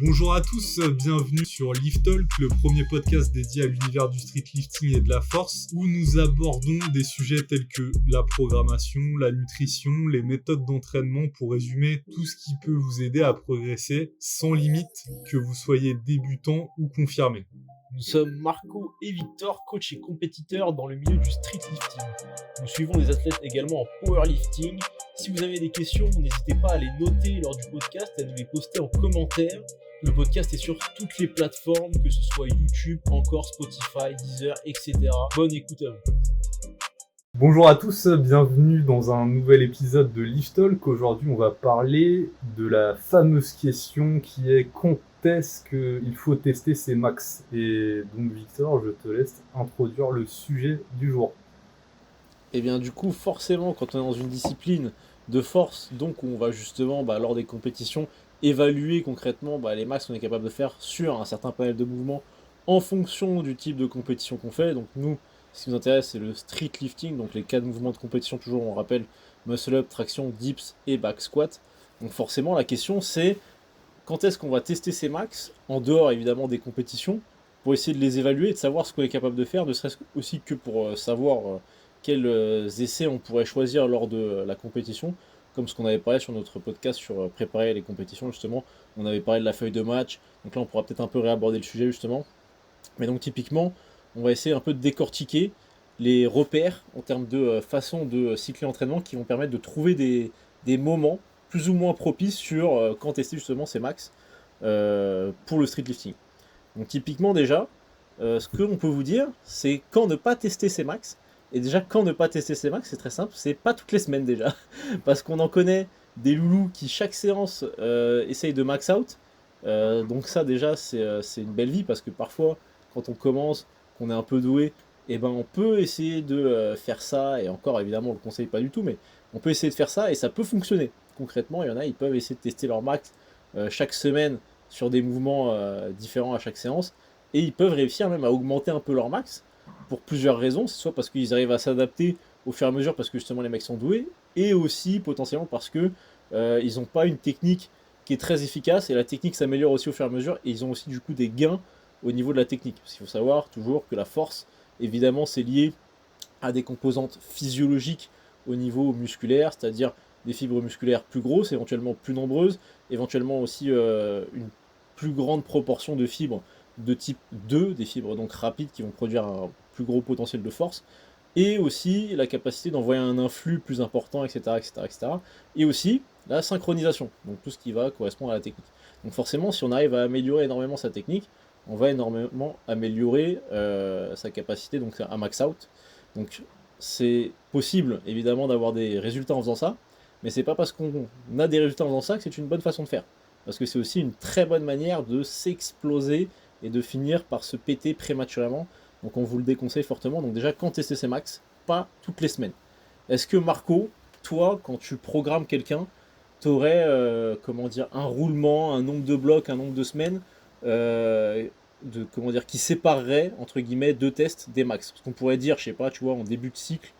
Bonjour à tous, bienvenue sur Lift Talk, le premier podcast dédié à l'univers du street lifting et de la force, où nous abordons des sujets tels que la programmation, la nutrition, les méthodes d'entraînement pour résumer tout ce qui peut vous aider à progresser sans limite, que vous soyez débutant ou confirmé. Nous sommes Marco et Victor, coach et compétiteurs dans le milieu du street lifting. Nous suivons des athlètes également en powerlifting. Si vous avez des questions, n'hésitez pas à les noter lors du podcast et à nous les poster en commentaire. Le podcast est sur toutes les plateformes, que ce soit YouTube, encore Spotify, Deezer, etc. Bonne écoute à vous. Bonjour à tous, bienvenue dans un nouvel épisode de Lift Talk. Aujourd'hui, on va parler de la fameuse question qui est quand est-ce qu'il faut tester ses max. Et donc Victor, je te laisse introduire le sujet du jour. Et bien du coup, forcément, quand on est dans une discipline de force, donc on va justement, lors des compétitions, évaluer concrètement les max qu'on est capable de faire sur un certain panel de mouvements en fonction du type de compétition qu'on fait. Donc nous, ce qui nous intéresse, c'est le street lifting, donc les 4 mouvements de compétition, toujours on rappelle, muscle up, traction, dips et back squat. Donc forcément, la question c'est quand est-ce qu'on va tester ces max, en dehors évidemment des compétitions, pour essayer de les évaluer et de savoir ce qu'on est capable de faire, ne serait-ce aussi que pour savoir quels essais on pourrait choisir lors de la compétition, comme ce qu'on avait parlé sur notre podcast sur préparer les compétitions justement. On avait parlé de la feuille de match, donc là on pourra peut-être un peu réaborder le sujet justement. Mais donc typiquement, on va essayer un peu de décortiquer les repères en termes de façon de cycler l'entraînement qui vont permettre de trouver des moments plus ou moins propices sur quand tester justement ces max pour le street lifting. Donc typiquement déjà, ce que l'on peut vous dire, c'est quand ne pas tester ces max. Et déjà, quand ne pas tester ces max, c'est très simple, c'est pas toutes les semaines déjà. Parce qu'on en connaît des loulous qui chaque séance essayent de max out. Donc ça déjà, c'est une belle vie parce que parfois, quand on commence, qu'on est un peu doué, et on peut essayer de faire ça. Et encore, évidemment, on le conseille pas du tout, mais on peut essayer de faire ça et ça peut fonctionner. Concrètement, il y en a, ils peuvent essayer de tester leur max chaque semaine sur des mouvements différents à chaque séance. Et ils peuvent réussir même à augmenter un peu leur max pour plusieurs raisons. C'est soit parce qu'ils arrivent à s'adapter au fur et à mesure parce que justement les mecs sont doués, et aussi potentiellement parce que ils n'ont pas une technique qui est très efficace, et la technique s'améliore aussi au fur et à mesure, et ils ont aussi du coup des gains au niveau de la technique. Parce qu'il faut savoir toujours que la force, évidemment, c'est lié à des composantes physiologiques au niveau musculaire, c'est-à-dire des fibres musculaires plus grosses, éventuellement plus nombreuses, éventuellement aussi une plus grande proportion de fibres de type 2, des fibres donc rapides qui vont produire un plus gros potentiel de force, et aussi la capacité d'envoyer un influx plus important, etc., etc., etc., et aussi la synchronisation, donc tout ce qui va correspondre à la technique. Donc forcément, si on arrive à améliorer énormément sa technique, on va énormément améliorer sa capacité donc à max out. Donc c'est possible évidemment d'avoir des résultats en faisant ça, mais c'est pas parce qu'on a des résultats en faisant ça que c'est une bonne façon de faire. Parce que c'est aussi une très bonne manière de s'exploser et de finir par se péter prématurément. Donc on vous le déconseille fortement. Donc déjà, quand tester ces max, pas toutes les semaines. Est-ce que Marco, toi, quand tu programmes quelqu'un, tu aurais un roulement, un nombre de blocs, un nombre de semaines qui séparerait entre guillemets deux tests des max? Parce qu'on pourrait dire, je sais pas, tu vois, en début de cycle,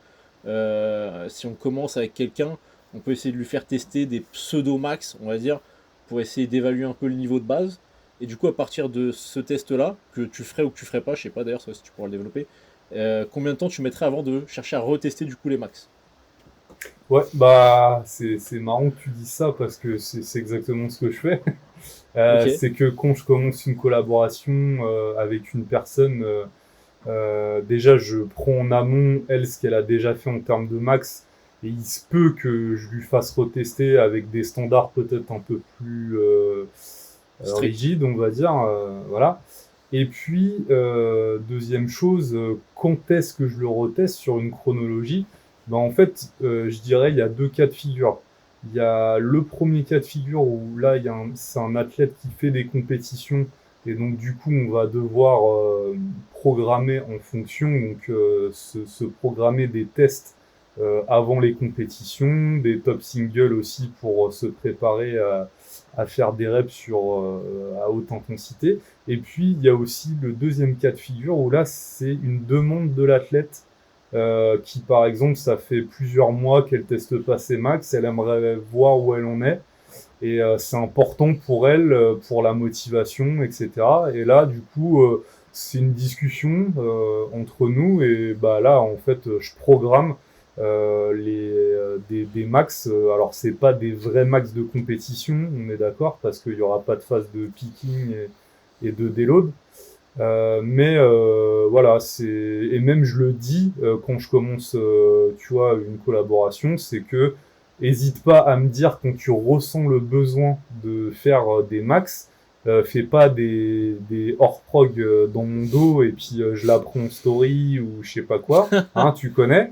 si on commence avec quelqu'un, on peut essayer de lui faire tester des pseudo-max, on va dire, pour essayer d'évaluer un peu le niveau de base. Et du coup, à partir de ce test-là, que tu ferais ou que tu ferais pas, je sais pas d'ailleurs si tu pourras le développer, combien de temps tu mettrais avant de chercher à retester du coup les max? Ouais, c'est marrant que tu dis ça parce que c'est exactement ce que je fais. Ok. C'est que quand je commence une collaboration avec une personne, déjà je prends en amont elle ce qu'elle a déjà fait en termes de max, et il se peut que je lui fasse retester avec des standards peut-être un peu plus Strict. rigides, on va dire, voilà. Et puis deuxième chose, quand est-ce que je le reteste sur une chronologie? En fait, je dirais il y a deux cas de figure. Il y a le premier cas de figure où là c'est un athlète qui fait des compétitions, et donc du coup on va devoir programmer en fonction, donc se programmer des tests avant les compétitions, des top singles aussi pour se préparer à faire des reps à haute intensité. Et puis il y a aussi le deuxième cas de figure où là c'est une demande de l'athlète qui par exemple ça fait plusieurs mois qu'elle teste pas ses max, elle aimerait voir où elle en est. et c'est important pour elle, pour la motivation, etc. Et là, du coup, c'est une discussion entre nous, et bah là, en fait, je programme des max. Alors, c'est pas des vrais max de compétition, on est d'accord, parce qu'il y aura pas de phase de picking et de déload. Mais voilà, c'est et même je le dis quand je commence, tu vois, une collaboration, c'est que hésite pas à me dire quand tu ressens le besoin de faire des max. Fais pas des hors prog dans mon dos et puis je l'apprends en story ou je sais pas quoi. Hein, tu connais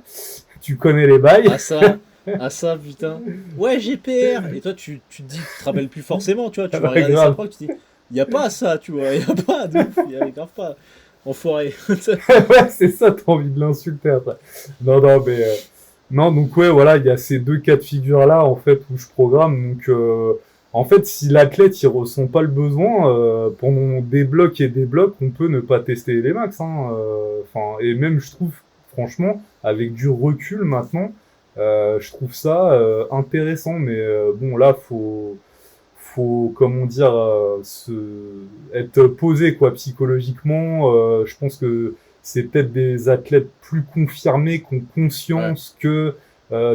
les bails. Ah ça, ah ça, putain. Ouais, GPR. Et toi, tu te dis, tu te rappelles plus forcément, tu vois. Tu vas Ouais, regarder sa grave. prog, tu te dis, y a pas ça, tu vois. Y a pas de ouf. Y a grave pas. Enfoiré. Ouais, c'est ça, t'as envie de l'insulter après. Non, non, mais non, donc ouais, voilà, il y a ces deux cas de figure là en fait où je programme. Donc en fait, si l'athlète il ressent pas le besoin pendant des blocs et des blocs, on peut ne pas tester les max. Hein, enfin, et même je trouve, franchement, avec du recul maintenant, je trouve ça intéressant. Mais bon, là, faut comment dire être posé quoi psychologiquement. Je pense que c'est peut-être des athlètes plus confirmés qui ont Ouais, conscience que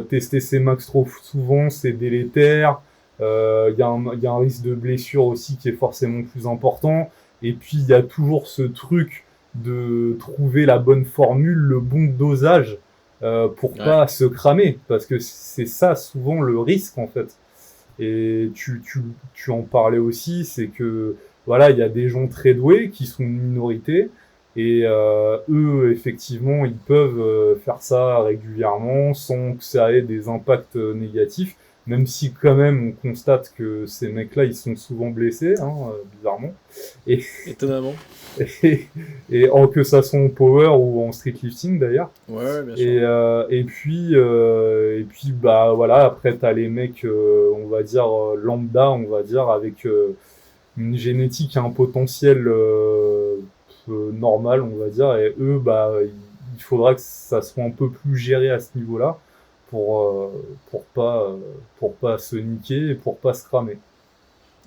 tester ses max trop souvent c'est délétère. Il y a un risque de blessure aussi qui est forcément plus important. Et puis il y a toujours ce truc de trouver la bonne formule, le bon dosage pour ouais, pas se cramer, parce que c'est ça souvent le risque en fait. Et tu en parlais aussi, c'est que voilà, il y a des gens très doués qui sont une minorité, et eux, effectivement, ils peuvent faire ça régulièrement sans que ça ait des impacts négatifs, même si quand même on constate que ces mecs-là, ils sont souvent blessés, hein, bizarrement. Et, étonnamment. et, que ça soit en power ou en streetlifting d'ailleurs. Ouais, ouais, bien sûr. Et puis bah voilà, après t'as les mecs, on va dire lambda, on va dire avec une génétique et un potentiel normal, on va dire, et eux bah il faudra que ça soit un peu plus géré à ce niveau-là pour euh, pour pas se niquer et pour pas se cramer.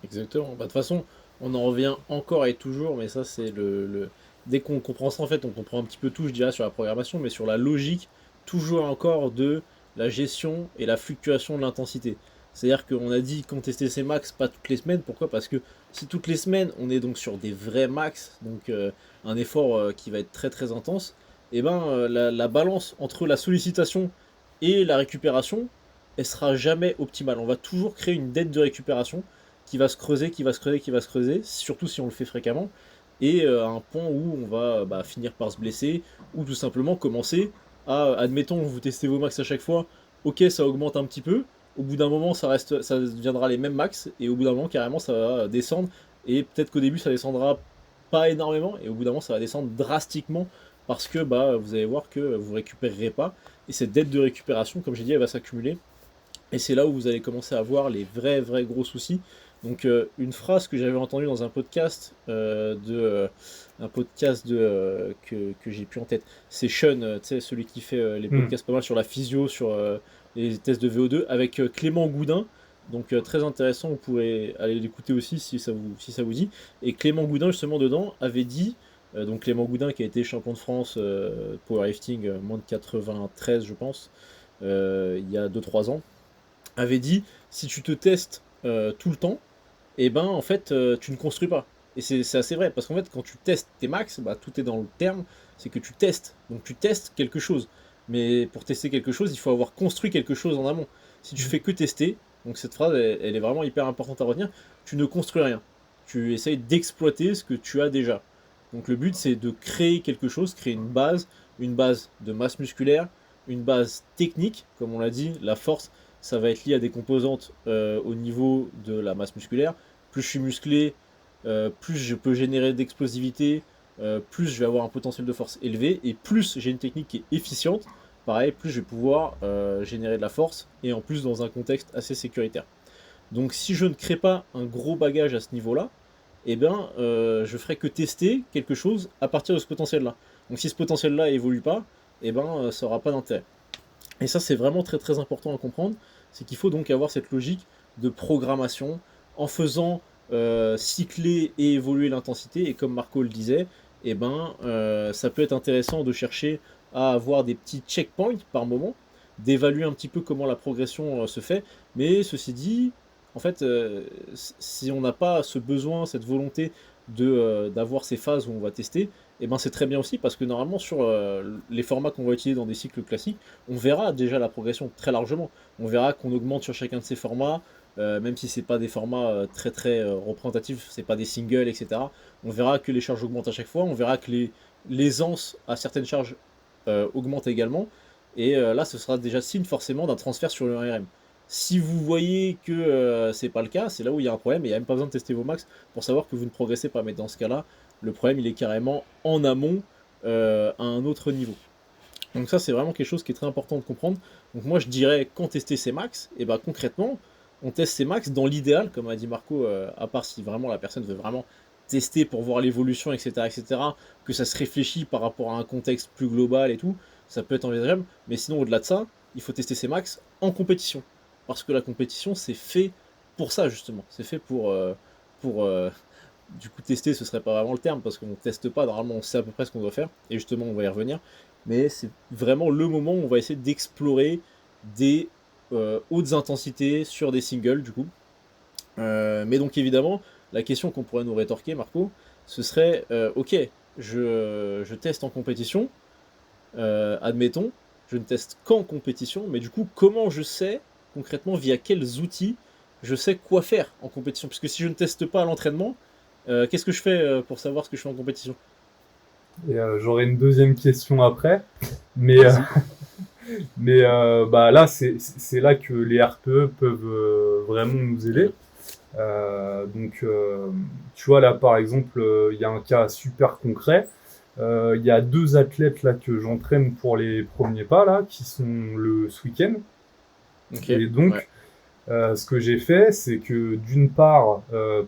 Exactement. Bah, de toute façon, on en revient encore et toujours, mais ça, c'est Dès qu'on comprend ça, en fait, on comprend un petit peu tout, je dirais, sur la programmation, mais sur la logique, toujours encore de la gestion et la fluctuation de l'intensité. C'est-à-dire qu'on a dit qu'on testait ses max pas toutes les semaines. Pourquoi? Parce que si toutes les semaines, on est donc sur des vrais max, donc un effort qui va être très très intense, et ben la balance entre la sollicitation et la récupération, elle sera jamais optimale. On va toujours créer une dette de récupération qui va se creuser, qui va se creuser, qui va se creuser, surtout si on le fait fréquemment, et à un point où on va finir par se blesser, ou tout simplement commencer à, admettons, vous testez vos max à chaque fois, ok, ça augmente un petit peu, au bout d'un moment, ça deviendra les mêmes max, et au bout d'un moment, carrément, ça va descendre, et peut-être qu'au début, ça descendra pas énormément, et au bout d'un moment, ça va descendre drastiquement, parce que vous allez voir que vous récupérerez pas, et cette dette de récupération, comme j'ai dit, elle va s'accumuler, et c'est là où vous allez commencer à voir les vrais, vrais gros soucis. Donc une phrase que j'avais entendue dans un podcast que j'ai plus en tête, c'est Sean, tu sais, celui qui fait les Hmm. podcasts pas mal sur la physio, sur les tests de VO2, avec Clément Goudin. Donc très intéressant, vous pourrez aller l'écouter aussi si ça vous dit. Et Clément Goudin justement dedans avait dit, donc Clément Goudin qui a été champion de France powerlifting moins de 93 je pense, il y a 2 3 ans, avait dit si tu te testes tout le temps, et ben en fait tu ne construis pas. Et c'est assez vrai, parce qu'en fait quand tu testes tes max, tout est dans le terme, c'est que tu testes. Donc tu testes quelque chose. Mais pour tester quelque chose, il faut avoir construit quelque chose en amont. Si tu fais que tester, donc cette phrase elle est vraiment hyper importante à retenir, tu ne construis rien. Tu essayes d'exploiter ce que tu as déjà. Donc le but c'est de créer quelque chose, créer une base de masse musculaire, une base technique, comme on l'a dit, la force, ça va être lié à des composantes au niveau de la masse musculaire. Plus je suis musclé, plus je peux générer d'explosivité, plus je vais avoir un potentiel de force élevé, et plus j'ai une technique qui est efficiente, pareil, plus je vais pouvoir générer de la force, et en plus dans un contexte assez sécuritaire. Donc si je ne crée pas un gros bagage à ce niveau-là, eh bien, je ferai que tester quelque chose à partir de ce potentiel-là. Donc si ce potentiel-là évolue pas, eh ben, ça n'aura pas d'intérêt. Et ça, c'est vraiment très très important à comprendre, c'est qu'il faut donc avoir cette logique de programmation, en faisant cycler et évoluer l'intensité. Et comme Marco le disait, eh ben, ça peut être intéressant de chercher à avoir des petits checkpoints par moment, d'évaluer un petit peu comment la progression se fait. Mais ceci dit, en fait, si on n'a pas ce besoin, cette volonté d'avoir ces phases où on va tester, et ben c'est très bien aussi parce que normalement sur les formats qu'on va utiliser dans des cycles classiques, on verra déjà la progression très largement. On verra qu'on augmente sur chacun de ces formats, même si c'est pas des formats très très représentatifs, c'est pas des singles, etc. On verra que les charges augmentent à chaque fois, on verra que l'aisance à certaines charges augmente également, et là ce sera déjà signe forcément d'un transfert sur le RM. Si vous voyez que c'est pas le cas, c'est là où il y a un problème, et il n'y a même pas besoin de tester vos max pour savoir que vous ne progressez pas. Mais dans ce cas-là, le problème il est carrément en amont à un autre niveau. Donc ça c'est vraiment quelque chose qui est très important de comprendre. Donc moi je dirais quand tester ses max, et bah concrètement, on teste ses max dans l'idéal, comme a dit Marco, à part si vraiment la personne veut vraiment tester pour voir l'évolution, etc., que ça se réfléchit par rapport à un contexte plus global et tout, ça peut être envisageable. Mais sinon au-delà de ça, il faut tester ses max en compétition. Parce que la compétition c'est fait pour ça justement. C'est fait pour du coup tester ce serait pas vraiment le terme parce qu'on teste pas, normalement on sait à peu près ce qu'on doit faire et justement on va y revenir, mais c'est vraiment le moment où on va essayer d'explorer des hautes intensités sur des singles du coup. Mais donc évidemment la question qu'on pourrait nous rétorquer Marco, ce serait ok, je teste en compétition, admettons, je ne teste qu'en compétition, mais du coup comment je sais concrètement via quels outils je sais quoi faire en compétition, puisque si je ne teste pas à l'entraînement, qu'est-ce que je fais pour savoir ce que je fais en compétition? Et j'aurai une deuxième question après, mais Vas-y. bah là c'est là que les RPE peuvent vraiment nous aider. Donc tu vois là par exemple il y a un cas super concret. Il y a deux athlètes là que j'entraîne pour les premiers pas là qui sont ce week-end. Ok, Et ouais, donc ce que j'ai fait, c'est que d'une part,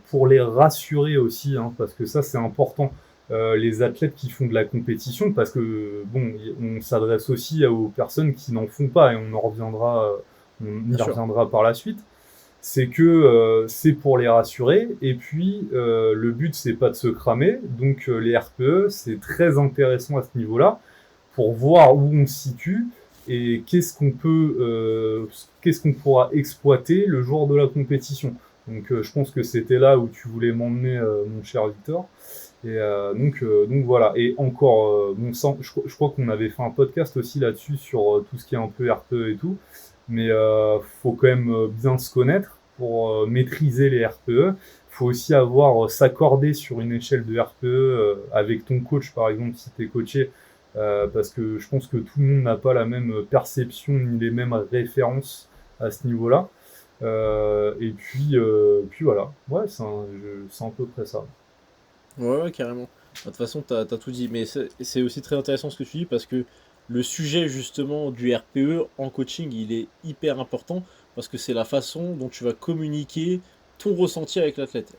pour les rassurer aussi, hein, parce que ça c'est important, les athlètes qui font de la compétition, parce que bon, on s'adresse aussi aux personnes qui n'en font pas, et on bien y sûr. reviendra par la suite. C'est que c'est pour les rassurer, et puis le but c'est pas de se cramer, donc les RPE c'est très intéressant à ce niveau-là pour voir où on se situe et qu'est-ce qu'on pourra exploiter le jour de la compétition. Donc je pense que c'était là où tu voulais m'emmener, mon cher Victor. Et donc voilà. Et encore, je crois qu'on avait fait un podcast aussi là-dessus sur tout ce qui est un peu RPE et tout. Mais faut quand même bien se connaître pour maîtriser les RPE. Faut aussi s'accorder sur une échelle de RPE avec ton coach, par exemple, si tu es coaché, parce que je pense que tout le monde n'a pas la même perception ni les mêmes références à ce niveau-là. Puis voilà, ouais, c'est à peu près ça. Ouais, ouais, carrément. De toute façon, t'as tout dit. Mais c'est aussi très intéressant ce que tu dis parce que le sujet justement du RPE en coaching, il est hyper important parce que c'est la façon dont tu vas communiquer ton ressenti avec l'athlète.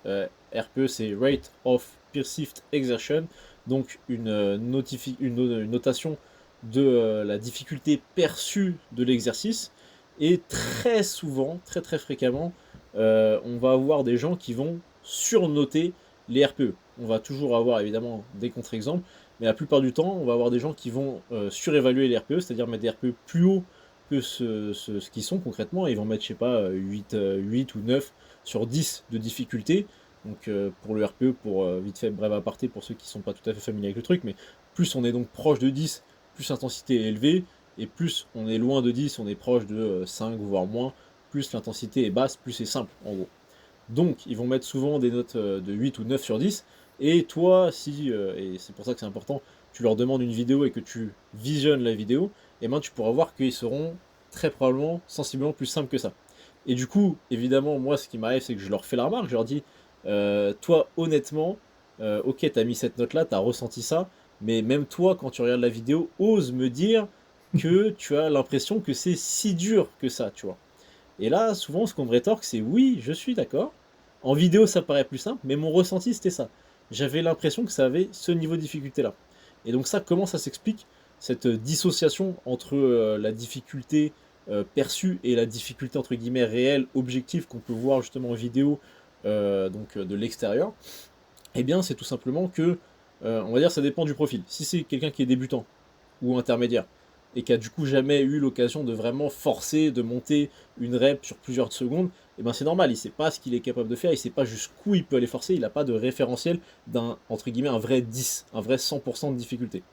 RPE, c'est Rate of Perceived Exertion, donc une notation de la difficulté perçue de l'exercice. Et très souvent, très très fréquemment, on va avoir des gens qui vont surnoter les RPE. On va toujours avoir évidemment des contre-exemples, mais la plupart du temps, on va avoir des gens qui vont surévaluer les RPE, c'est-à-dire mettre des RPE plus haut que ce qu'ils sont concrètement, et ils vont mettre, je sais pas, 8 ou 9 sur 10 de difficulté. Donc pour le RPE, pour vite fait, bref aparté, pour ceux qui ne sont pas tout à fait familiers avec le truc, mais plus on est donc proche de 10, plus l'intensité est élevée, et plus on est loin de 10, on est proche de 5 voire moins, plus l'intensité est basse, plus c'est simple en gros. Donc, ils vont mettre souvent des notes de 8 ou 9 sur 10. Et toi, si, et c'est pour ça que c'est important, tu leur demandes une vidéo et que tu visionnes la vidéo, et ben tu pourras voir qu'ils seront très probablement sensiblement plus simples que ça. Et du coup, évidemment, moi, ce qui m'arrive, c'est que je leur fais la remarque, je leur dis, toi, honnêtement, ok, t'as mis cette note-là, t'as ressenti ça, mais même toi, quand tu regardes la vidéo, ose me dire que tu as l'impression que c'est si dur que ça, tu vois. Et là, souvent, ce qu'on me rétorque, c'est oui, je suis d'accord. En vidéo, ça paraît plus simple, mais mon ressenti, c'était ça. J'avais l'impression que ça avait ce niveau de difficulté-là. Et donc ça, comment ça s'explique, cette dissociation entre la difficulté perçue et la difficulté entre guillemets réelle, objective qu'on peut voir justement en vidéo de l'extérieur, eh bien c'est tout simplement que, on va dire ça dépend du profil. Si c'est quelqu'un qui est débutant ou intermédiaire, et qui a du coup jamais eu l'occasion de vraiment forcer, de monter une rep sur plusieurs secondes, et ben c'est normal, il sait pas ce qu'il est capable de faire, il sait pas jusqu'où il peut aller forcer, il n'a pas de référentiel d'un, entre guillemets, un vrai 10, un vrai 100% de difficulté.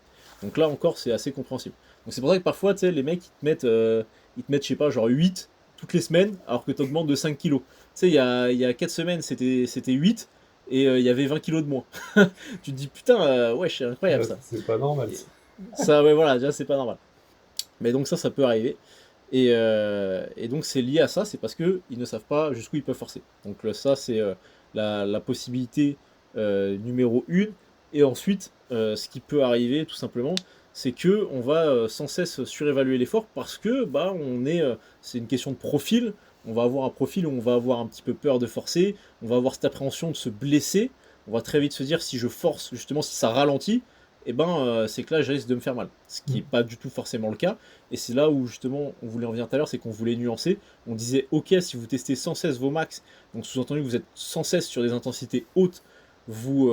Donc là encore, c'est assez compréhensible. Donc c'est pour ça que parfois, tu sais, les mecs, ils te mettent, je sais pas, genre 8 toutes les semaines, alors que tu augmentes de 5 kilos. Tu sais, il y a 4 semaines, c'était 8, et il y avait 20 kilos de moins. Tu te dis, putain, ouais, c'est incroyable ça. C'est pas normal. Et ça, ouais, voilà, déjà, c'est pas normal. Mais donc ça peut arriver. Et donc c'est lié à ça, c'est parce qu'ils ne savent pas jusqu'où ils peuvent forcer. Donc ça, c'est la possibilité numéro 1. Et ensuite, ce qui peut arriver tout simplement, c'est que on va sans cesse surévaluer l'effort parce que bah, c'est une question de profil. On va avoir un profil où on va avoir un petit peu peur de forcer, on va avoir cette appréhension de se blesser. On va très vite se dire si je force, justement, si ça ralentit, et ben c'est que là je risque de me faire mal. Ce qui n'est pas du tout forcément le cas. Et c'est là où justement on voulait en venir tout à l'heure, c'est qu'on voulait nuancer. On disait ok, si vous testez sans cesse vos max, donc sous-entendu que vous êtes sans cesse sur des intensités hautes, vous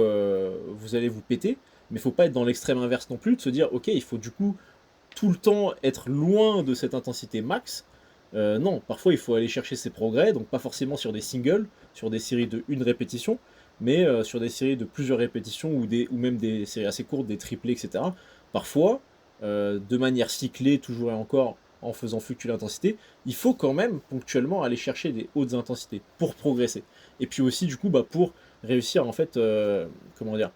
allez vous péter. Mais il ne faut pas être dans l'extrême inverse non plus, de se dire ok, il faut du coup tout le temps être loin de cette intensité max. Non, parfois il faut aller chercher ses progrès, donc pas forcément sur des singles, sur des séries de une répétition, mais sur des séries de plusieurs répétitions ou même des séries assez courtes, des triplés, etc. Parfois, de manière cyclée, toujours et encore en faisant fluctuer l'intensité, il faut quand même ponctuellement aller chercher des hautes intensités pour progresser. Et puis aussi, du coup, bah, pour réussir en fait, comment dire,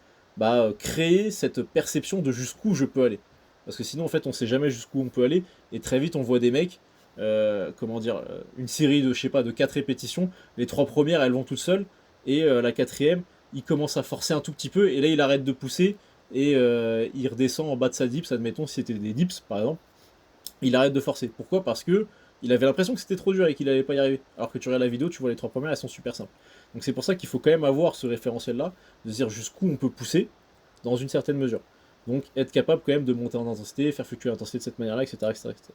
créer cette perception de jusqu'où je peux aller. Parce que sinon, en fait, on sait jamais jusqu'où on peut aller, et très vite, on voit des mecs, une série de, je sais pas, de 4 répétitions, les 3 premières, elles vont toutes seules, et la quatrième, il commence à forcer un tout petit peu, et là, il arrête de pousser, et il redescend en bas de sa dips, admettons, si c'était des dips, par exemple, il arrête de forcer. Pourquoi? Parce que il avait l'impression que c'était trop dur et qu'il allait pas y arriver. Alors que tu regardes la vidéo, tu vois les 3 premières, elles sont super simples. Donc c'est pour ça qu'il faut quand même avoir ce référentiel-là, de se dire jusqu'où on peut pousser, dans une certaine mesure. Donc être capable quand même de monter en intensité, faire fluctuer l'intensité de cette manière-là, etc. etc., etc.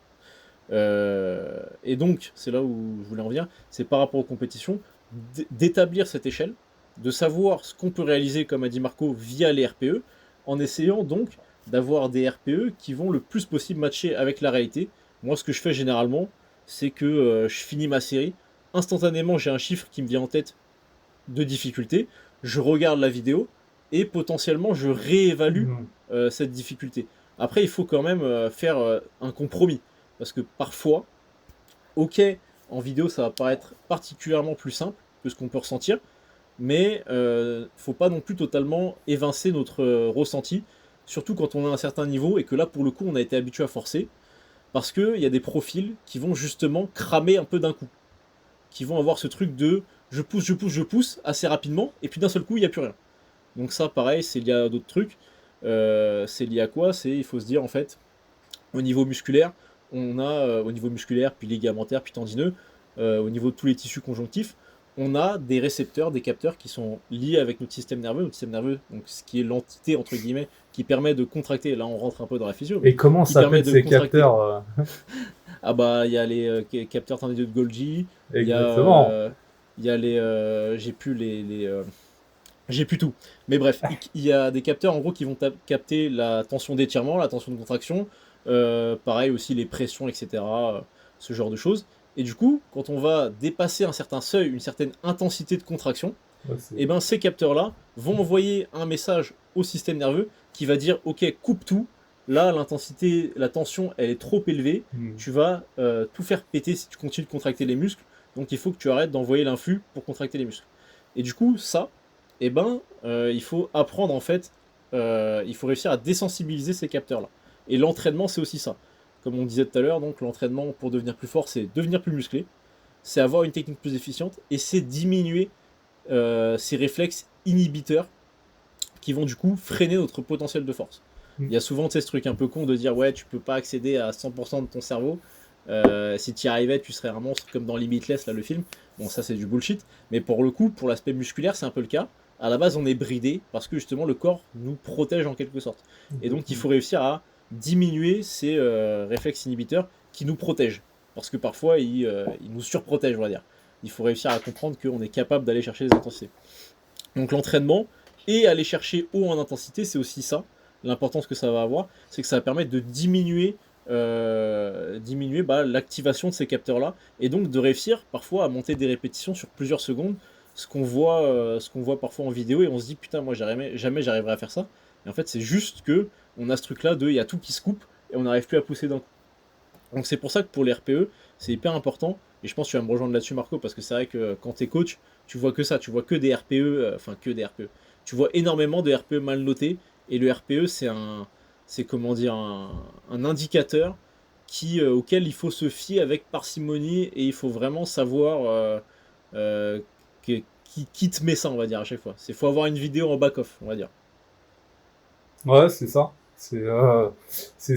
Et donc, c'est là où je voulais en venir, c'est par rapport aux compétitions, d'établir cette échelle, de savoir ce qu'on peut réaliser, comme a dit Marco, via les RPE, en essayant donc d'avoir des RPE qui vont le plus possible matcher avec la réalité. Moi, ce que je fais généralement, c'est que je finis ma série, instantanément j'ai un chiffre qui me vient en tête de difficulté, je regarde la vidéo, et potentiellement je réévalue cette difficulté. Après, il faut quand même faire un compromis. Parce que parfois, ok, en vidéo, ça va paraître particulièrement plus simple que ce qu'on peut ressentir, mais faut pas non plus totalement évincer notre ressenti, surtout quand on a un certain niveau et que là, pour le coup, on a été habitué à forcer, parce qu'il y a des profils qui vont justement cramer un peu d'un coup, qui vont avoir ce truc de je pousse, je pousse, je pousse assez rapidement, et puis d'un seul coup, il n'y a plus rien. Donc ça, pareil, c'est lié à d'autres trucs. C'est lié à quoi? C'est, il faut se dire, en fait, au niveau musculaire, on a, au niveau musculaire, puis ligamentaire, puis tendineux, au niveau de tous les tissus conjonctifs, on a des récepteurs, des capteurs qui sont liés avec notre système nerveux, donc ce qui est l'entité, entre guillemets, qui permet de contracter. Là, on rentre un peu dans la physio. Et comment s'appellent ces capteurs Ah bah, il y a les capteurs tendineux de Golgi, Exactement. il y a les... j'ai plus j'ai plus tout. Mais bref, il y a des capteurs en gros qui vont capter la tension d'étirement, la tension de contraction, pareil aussi les pressions, etc. Ce genre de choses. Et du coup, quand on va dépasser un certain seuil, une certaine intensité de contraction, et ben ces capteurs-là vont envoyer un message au système nerveux qui va dire ok, coupe tout. Là, l'intensité, la tension, elle est trop élevée. Tu vas tout faire péter si tu continues de contracter les muscles. Donc il faut que tu arrêtes d'envoyer l'influx pour contracter les muscles. Et du coup, ça, eh ben, il faut apprendre en fait, il faut réussir à désensibiliser ces capteurs-là. Et l'entraînement, c'est aussi ça. Comme on disait tout à l'heure, donc l'entraînement pour devenir plus fort, c'est devenir plus musclé, c'est avoir une technique plus efficiente et c'est diminuer ces réflexes inhibiteurs qui vont du coup freiner notre potentiel de force. Il y a souvent ce truc un peu con de dire ouais, tu peux pas accéder à 100% de ton cerveau. Si tu y arrivais, tu serais un monstre comme dans Limitless, là, le film. Bon, ça c'est du bullshit. Mais pour le coup, pour l'aspect musculaire, c'est un peu le cas. À la base, on est bridé parce que justement le corps nous protège en quelque sorte. Et donc, il faut réussir à diminuer ces réflexes inhibiteurs qui nous protègent. parce que parfois il nous surprotège, on va dire. Il faut réussir à comprendre qu'on est capable d'aller chercher les intensités. Donc l'entraînement et aller chercher haut en intensité, c'est aussi ça. L'importance que ça va avoir, c'est que ça va permettre de diminuer l'activation de ces capteurs-là, et donc de réussir parfois à monter des répétitions sur plusieurs secondes, ce qu'on voit parfois en vidéo, et on se dit putain, moi jamais j'arriverai à faire ça. Et en fait, c'est juste que on a ce truc-là de il y a tout qui se coupe et on n'arrive plus à pousser d'un coup. Donc c'est pour ça que pour les RPE, c'est hyper important. Et je pense que tu vas me rejoindre là-dessus, Marco, parce que c'est vrai que quand tu es coach, tu vois que ça, tu vois que des RPE, enfin que des RPE. Tu vois énormément de RPE mal notés. Et le RPE, c'est comment dire, un indicateur auquel il faut se fier avec parcimonie, et il faut vraiment savoir euh, qui te met ça, on va dire, à chaque fois. Il faut avoir une vidéo en back-off, on va dire. Ouais, c'est ça. C'est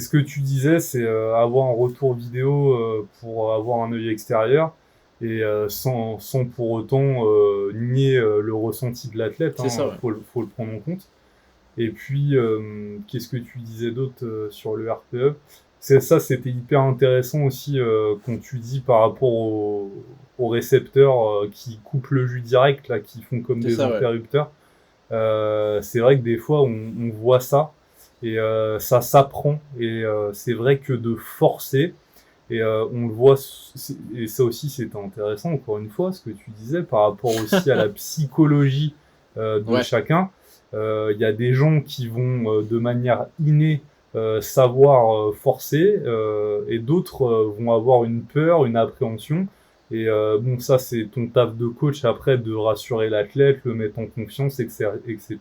ce que tu disais, c'est avoir un retour vidéo pour avoir un œil extérieur et sans pour autant nier le ressenti de l'athlète, C'est hein, ça, ouais. faut le prendre en compte. Et puis, qu'est-ce que tu disais d'autre sur le RPE? Ça, c'était hyper intéressant aussi quand tu dis par rapport aux récepteurs qui coupent le jus direct, là, qui font comme C'est des ça, ouais. interrupteurs. C'est vrai que des fois, on voit ça et ça s'apprend. Et c'est vrai que de forcer, et on le voit, et ça aussi c'était intéressant, encore une fois, ce que tu disais par rapport aussi à la psychologie de Ouais, chacun. Il y a des gens qui vont de manière innée savoir forcer, et d'autres vont avoir une peur, une appréhension. Et bon, ça c'est ton taf de coach après de rassurer l'athlète, le mettre en confiance, etc.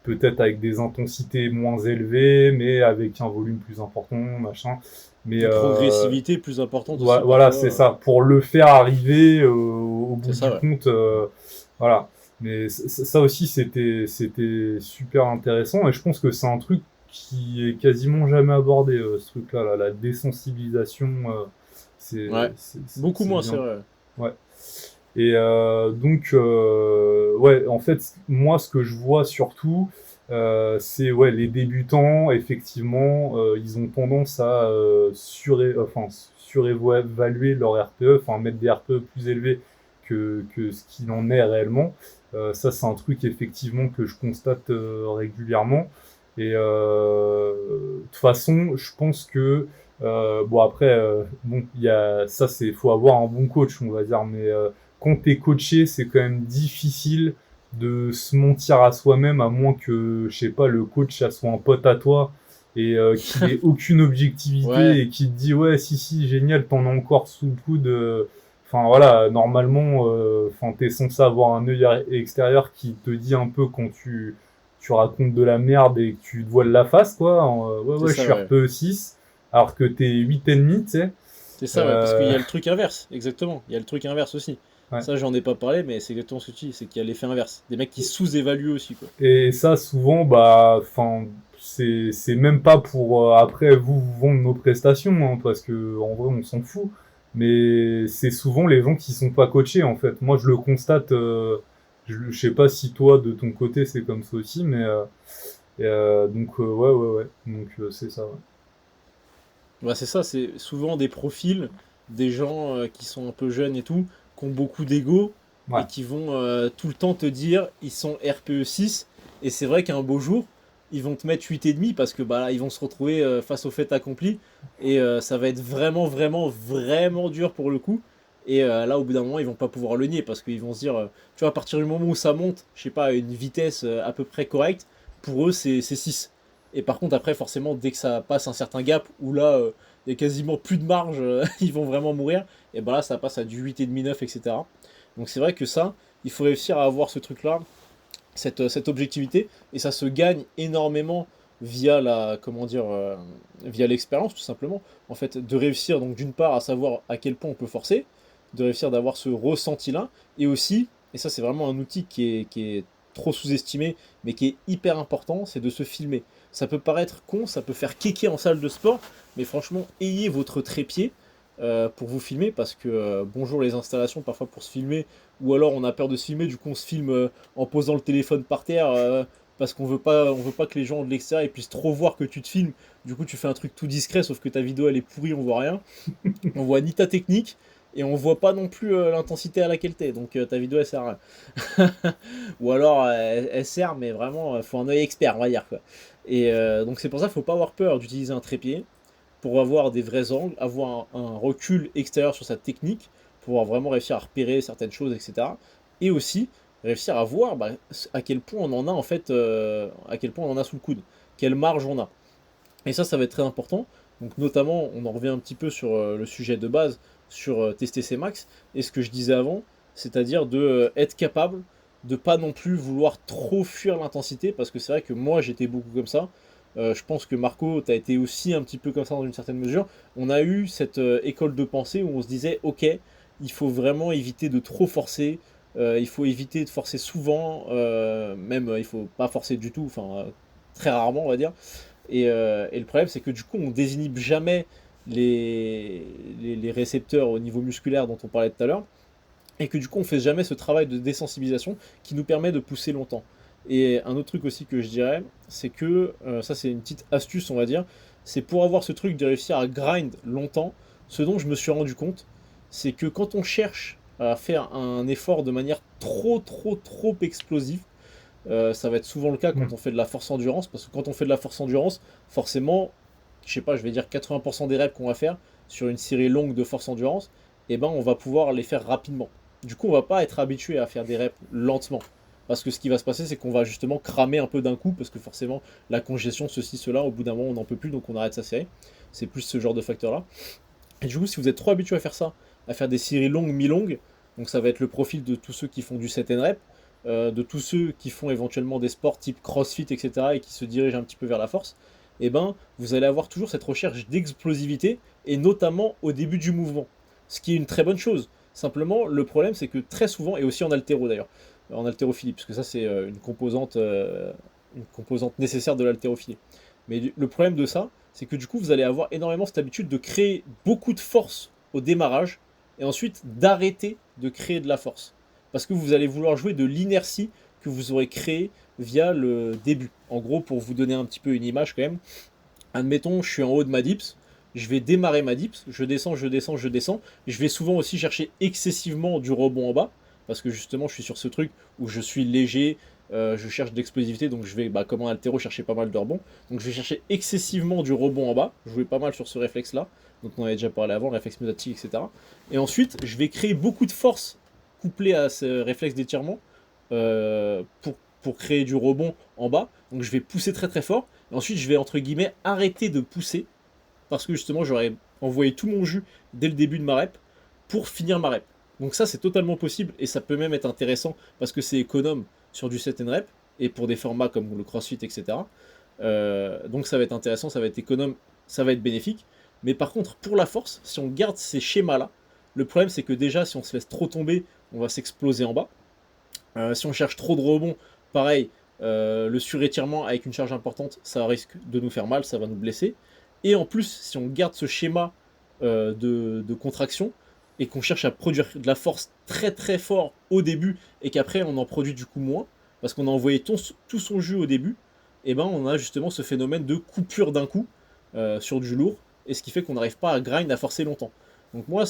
Peut-être avec des intensités moins élevées, mais avec un volume plus important, machin. Mais une progressivité plus importante aussi voilà, c'est parfois. ça. Pour le faire arriver au C'est bout ça, du ouais. compte, voilà. Mais ça aussi, c'était super intéressant. Et je pense que c'est un truc qui est quasiment jamais abordé, ce truc-là, là, la désensibilisation. Ouais. Beaucoup C'est moins, c'est bien. vrai. Ouais. Et donc, ouais, en fait, moi, ce que je vois surtout, c'est ouais, les débutants, effectivement, ils ont tendance à surévaluer leur RPE, enfin mettre des RPE plus élevés que ce qu'il en est réellement. Ça, c'est un truc effectivement que je constate régulièrement. Et de toute façon, je pense que bon après, bon, il y a ça, c'est faut avoir un bon coach, on va dire, mais quand t'es coaché, c'est quand même difficile de se mentir à soi-même, à moins que, je sais pas, le coach ça soit un pote à toi et qu'il ait aucune objectivité Ouais, et qu'il te dit ouais si génial t'en as encore sous le coude. Enfin voilà, normalement, enfin t'es censé avoir un œil extérieur qui te dit un peu quand tu racontes de la merde et que tu te voiles la face quoi. Ouais c'est ouais je ça, suis ouais. RPE 6 alors que t'es 8,5, tu sais. C'est ça, ouais, parce qu'il y Euh, a le truc inverse, exactement. Il y a le truc inverse aussi. ouais. Ça, j'en ai pas parlé, mais c'est exactement ce que tu dis, c'est qu'il y a l'effet inverse. Des mecs qui sous-évaluent aussi, quoi. Et ça, souvent, bah, enfin, c'est même pas pour après vous vendre nos prestations, hein, parce que en vrai, on s'en fout. Mais c'est souvent les gens qui sont pas coachés, en fait. Moi, je le constate. Je sais pas si toi, de ton côté, c'est comme ça aussi, mais donc ouais, ouais, ouais. Donc c'est ça. Ouais. Bah, c'est ça, c'est souvent des profils, des gens qui sont un peu jeunes et tout, qui ont beaucoup d'ego, et Ouais. qui vont tout le temps te dire ils sont RPE 6, et c'est vrai qu'un beau jour, ils vont te mettre 8,5 parce que bah, là, ils vont se retrouver face au fait accompli, et ça va être vraiment, vraiment, vraiment dur pour le coup. Et là, au bout d'un moment, ils vont pas pouvoir le nier parce qu'ils vont se dire, tu vois, à partir du moment où ça monte, je sais pas, à une vitesse à peu près correcte, pour eux, c'est 6. Et par contre, après, forcément, dès que ça passe un certain gap où là, il y a quasiment plus de marge, ils vont vraiment mourir, et ben là, ça passe à du 8,5, 9, etc. Donc c'est vrai que ça, il faut réussir à avoir ce truc-là, cette objectivité, et ça se gagne énormément via la, comment dire, via l'expérience, tout simplement. En fait, de réussir, donc d'une part, à savoir à quel point on peut forcer, de réussir d'avoir ce ressenti-là, et aussi, et ça c'est vraiment un outil qui est trop sous-estimé, mais qui est hyper important, c'est de se filmer. Ça peut paraître con, ça peut faire kéké en salle de sport, mais franchement, ayez votre trépied pour vous filmer, parce que bonjour les installations parfois pour se filmer, ou alors on a peur de se filmer, du coup on se filme en posant le téléphone par terre, parce on veut pas que les gens de l'extérieur ils puissent trop voir que tu te filmes. Du coup, tu fais un truc tout discret, sauf que ta vidéo elle est pourrie, on voit rien. On voit ni ta technique et on voit pas non plus l'intensité à laquelle t'es. Donc ta vidéo elle sert à rien. Ou alors elle sert, mais vraiment faut un œil expert, on va dire quoi. Et donc c'est pour ça qu'il faut pas avoir peur d'utiliser un trépied pour avoir des vrais angles, avoir un recul extérieur sur sa technique, pour pouvoir vraiment réussir à repérer certaines choses, etc. Et aussi réussir à voir à quel point on en a en fait, à quel point on en a sous le coude, quelle marge on a. Et ça va être très important. Donc notamment, on en revient un petit peu sur le sujet de base, sur tester ses max, et ce que je disais avant, c'est-à-dire de être capable de pas non plus vouloir trop fuir l'intensité, parce que c'est vrai que moi j'étais beaucoup comme ça. Je pense que Marco, tu as été aussi un petit peu comme ça dans une certaine mesure. On a eu cette école de pensée où on se disait, ok, il faut vraiment éviter de trop forcer, il faut éviter de forcer souvent, même il faut pas forcer du tout, enfin très rarement on va dire. Et le problème, c'est que du coup, on désinhibe jamais les récepteurs au niveau musculaire dont on parlait tout à l'heure, et que du coup, on fait jamais ce travail de désensibilisation qui nous permet de pousser longtemps. Et un autre truc aussi que je dirais, c'est que, ça c'est une petite astuce, on va dire, c'est pour avoir ce truc de réussir à grind longtemps, ce dont je me suis rendu compte, c'est que quand on cherche à faire un effort de manière trop explosive, ça va être souvent le cas Mm. quand on fait de la force endurance, parce que quand on fait de la force endurance, forcément, je sais pas, je vais dire 80% des reps qu'on va faire sur une série longue de force endurance, eh ben on va pouvoir les faire rapidement. Du coup, on va pas être habitué à faire des reps lentement. Parce que ce qui va se passer, c'est qu'on va justement cramer un peu d'un coup, parce que forcément, la congestion, ceci, cela, au bout d'un moment, on n'en peut plus, donc on arrête sa série. C'est plus ce genre de facteur-là. Et du coup, si vous êtes trop habitué à faire ça, à faire des séries longues, mi-longues, donc ça va être le profil de tous ceux qui font du set and rep, de tous ceux qui font éventuellement des sports type crossfit, etc., et qui se dirigent un petit peu vers la force, et ben vous allez avoir toujours cette recherche d'explosivité, et notamment au début du mouvement. Ce qui est une très bonne chose. Simplement, le problème, c'est que très souvent, et aussi en haltéro d'ailleurs, en haltérophilie, parce que ça c'est une composante nécessaire de l'haltérophilie. Mais le problème de ça, c'est que du coup, vous allez avoir énormément cette habitude de créer beaucoup de force au démarrage et ensuite d'arrêter de créer de la force. Parce que vous allez vouloir jouer de l'inertie que vous aurez créée via le début. En gros, pour vous donner un petit peu une image quand même, admettons, je suis en haut de ma dips, je vais démarrer ma dips, je descends, je descends, je descends. Je vais souvent aussi chercher excessivement du rebond en bas, parce que justement, je suis sur ce truc où je suis léger, je cherche de l'explosivité, donc je vais, comme en altéro, chercher pas mal de rebond. Donc je vais chercher excessivement du rebond en bas, jouer pas mal sur ce réflexe-là, donc on avait déjà parlé avant, réflexe myotatique, etc. Et ensuite, je vais créer beaucoup de force couplée à ce réflexe d'étirement pour créer du rebond en bas. Donc je vais pousser très fort, et ensuite je vais entre guillemets arrêter de pousser, parce que justement j'aurais envoyé tout mon jus dès le début de ma rep pour finir ma rep. Donc ça c'est totalement possible et ça peut même être intéressant parce que c'est économe sur du set and rep et pour des formats comme le crossfit, etc. Donc ça va être intéressant, ça va être économe, ça va être bénéfique. Mais par contre pour la force, si on garde ces schémas là, le problème c'est que déjà si on se laisse trop tomber, on va s'exploser en bas. Si on cherche trop de rebond, pareil, le surétirement avec une charge importante, ça risque de nous faire mal, ça va nous blesser. Et en plus, si on garde ce schéma de contraction et qu'on cherche à produire de la force très fort au début et qu'après on en produit du coup moins, parce qu'on a envoyé tout son jus au début, et ben on a justement ce phénomène de coupure d'un coup sur du lourd, et ce qui fait qu'on n'arrive pas à grind, à forcer longtemps. Donc moi,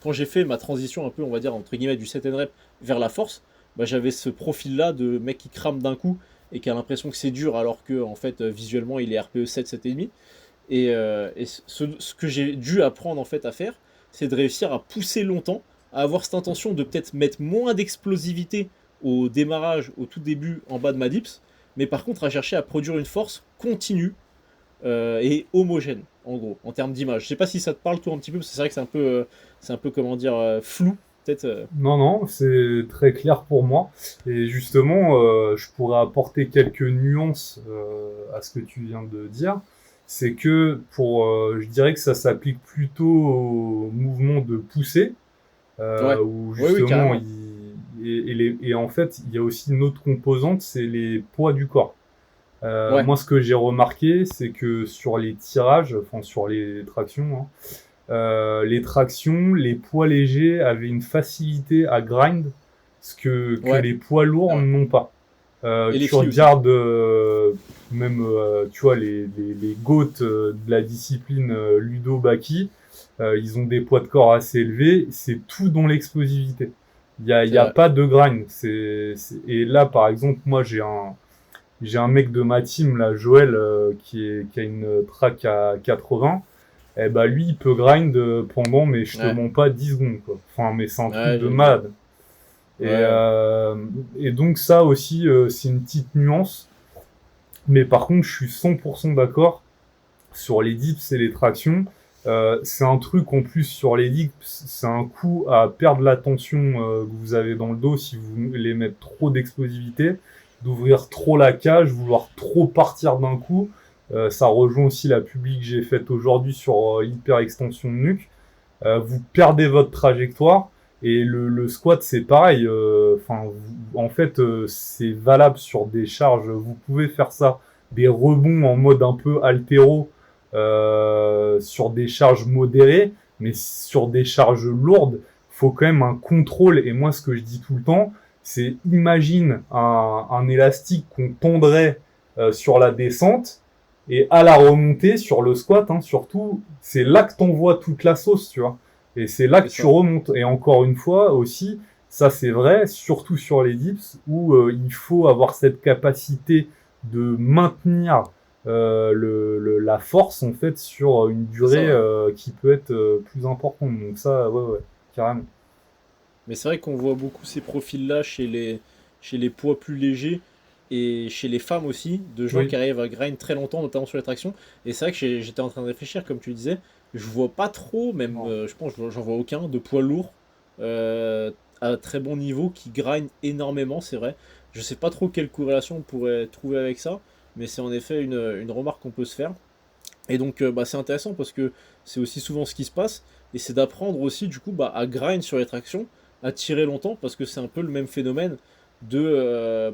quand j'ai fait ma transition un peu, on va dire, entre guillemets, du set and rep vers la force, j'avais ce profil-là de mec qui crame d'un coup et qui a l'impression que c'est dur alors que en fait visuellement il est RPE 7, 7,5. Et ce que j'ai dû apprendre en fait à faire, c'est de réussir à pousser longtemps, à avoir cette intention de peut-être mettre moins d'explosivité au démarrage, au tout début en bas de ma dips, mais par contre à chercher à produire une force continue et homogène en gros en termes d'image. Je sais pas si ça te parle toi un petit peu, parce que c'est vrai que c'est un peu comment dire flou peut-être. Non, non, c'est très clair pour moi. Et justement, je pourrais apporter quelques nuances à ce que tu viens de dire. C'est que je dirais que ça s'applique plutôt au mouvement de poussée, Ouais, où oui justement, carrément. et en fait, il y a aussi une autre composante, c'est les poids du corps. Ouais, Moi, ce que j'ai remarqué, c'est que sur les tirages, enfin sur les tractions, hein, les tractions, les poids légers avaient une facilité à grind, ce que ouais, les poids c'est lourds vrai. n'ont pas. Et les Tu filles aussi. regardes même, tu vois, les GOAT de la discipline Ludo Baki, ils ont des poids de corps assez élevés. C'est tout dans l'explosivité. Il C'est y a vrai. pas de grind. Et là, par exemple, moi, j'ai un mec de ma team, là, Joël, qui a une track à 80. Eh ben, lui, il peut grind pendant, mais je te Ouais. mens pas, 10 secondes, quoi. Enfin, mais c'est un truc Ouais, de j'imagine. malade. Et, Ouais. euh, et donc, ça aussi, c'est une petite nuance. Mais par contre, je suis 100% d'accord sur les dips et les tractions. C'est un truc en plus sur les dips, c'est un coup à perdre la tension que vous avez dans le dos si vous voulez mettre trop d'explosivité, d'ouvrir trop la cage, vouloir trop partir d'un coup. Ça rejoint aussi la publique que j'ai faite aujourd'hui sur l'hyper extension de nuque. Vous perdez votre trajectoire et le squat c'est pareil. Enfin, en fait, c'est valable sur des charges. Vous pouvez faire ça, des rebonds en mode un peu altéro sur des charges modérées, mais sur des charges lourdes, faut quand même un contrôle. Et moi, ce que je dis tout le temps, c'est imagine un élastique qu'on tendrait sur la descente. Et à la remontée, sur le squat, hein, surtout, c'est là que t'envoies toute la sauce, tu vois. Et c'est là C'est que tu ça. remontes. Et encore une fois aussi, ça c'est vrai, surtout sur les dips, où il faut avoir cette capacité de maintenir la force en fait sur une C'est ça, durée ouais. qui peut être plus importante. Donc ça, ouais, ouais, carrément. Mais c'est vrai qu'on voit beaucoup ces profils-là chez les poids plus légers et chez les femmes aussi, de gens Oui, qui arrivent à grind très longtemps, notamment sur les tractions. Et c'est vrai que j'étais en train de réfléchir, comme tu le disais, je vois pas trop, même non, je pense j'en vois aucun, de poids lourds euh, à très bon niveau qui grind énormément, c'est vrai. Je sais pas trop quelle corrélation on pourrait trouver avec ça, mais c'est en effet une remarque qu'on peut se faire. Et donc bah, c'est intéressant parce que c'est aussi souvent ce qui se passe, et c'est d'apprendre aussi du coup bah, à grind sur les tractions, à tirer longtemps, parce que c'est un peu le même phénomène de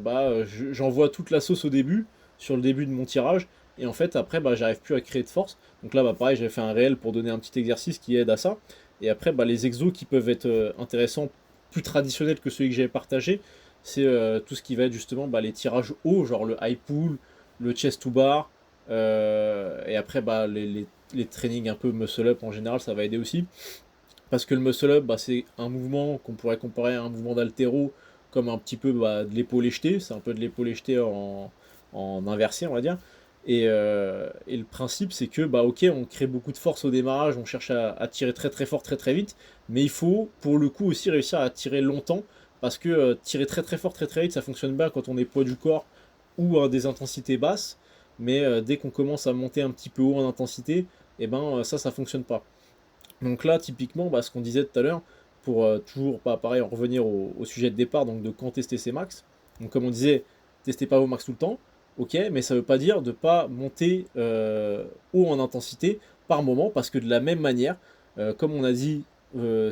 j'envoie toute la sauce au début, sur le début de mon tirage, et en fait après bah, j'arrive plus à créer de force. Donc là bah, pareil, j'avais fait un réel pour donner un petit exercice qui aide à ça. Et après bah, les exos qui peuvent être intéressants, plus traditionnels que celui que j'avais partagé, c'est tout ce qui va être justement bah, les tirages hauts, genre le high pull, le chest to bar, et après, bah, les trainings un peu muscle-up en général, ça va aider aussi. Parce que le muscle-up, bah, c'est un mouvement qu'on pourrait comparer à un mouvement d'haltéro, comme un petit peu bah, de l'épaule jetée. C'est un peu de l'épaule jetée en inversé, on va dire. Et le principe, c'est que, bah, ok, on crée beaucoup de force au démarrage, on cherche à tirer très très fort, très très vite, mais il faut, pour le coup, aussi réussir à tirer longtemps, parce que tirer très très fort, très très vite, ça fonctionne bien quand on est poids du corps ou à des intensités basses, mais dès qu'on commence à monter un petit peu haut en intensité, et ben ça fonctionne pas. Donc là, typiquement, bah, ce qu'on disait tout à l'heure, pour toujours pas pareil en revenir au sujet de départ, donc de quand tester ses max. Donc comme on disait, testez pas vos max tout le temps, ok, mais ça veut pas dire de pas monter haut en intensité par moment, parce que de la même manière, comme on a dit,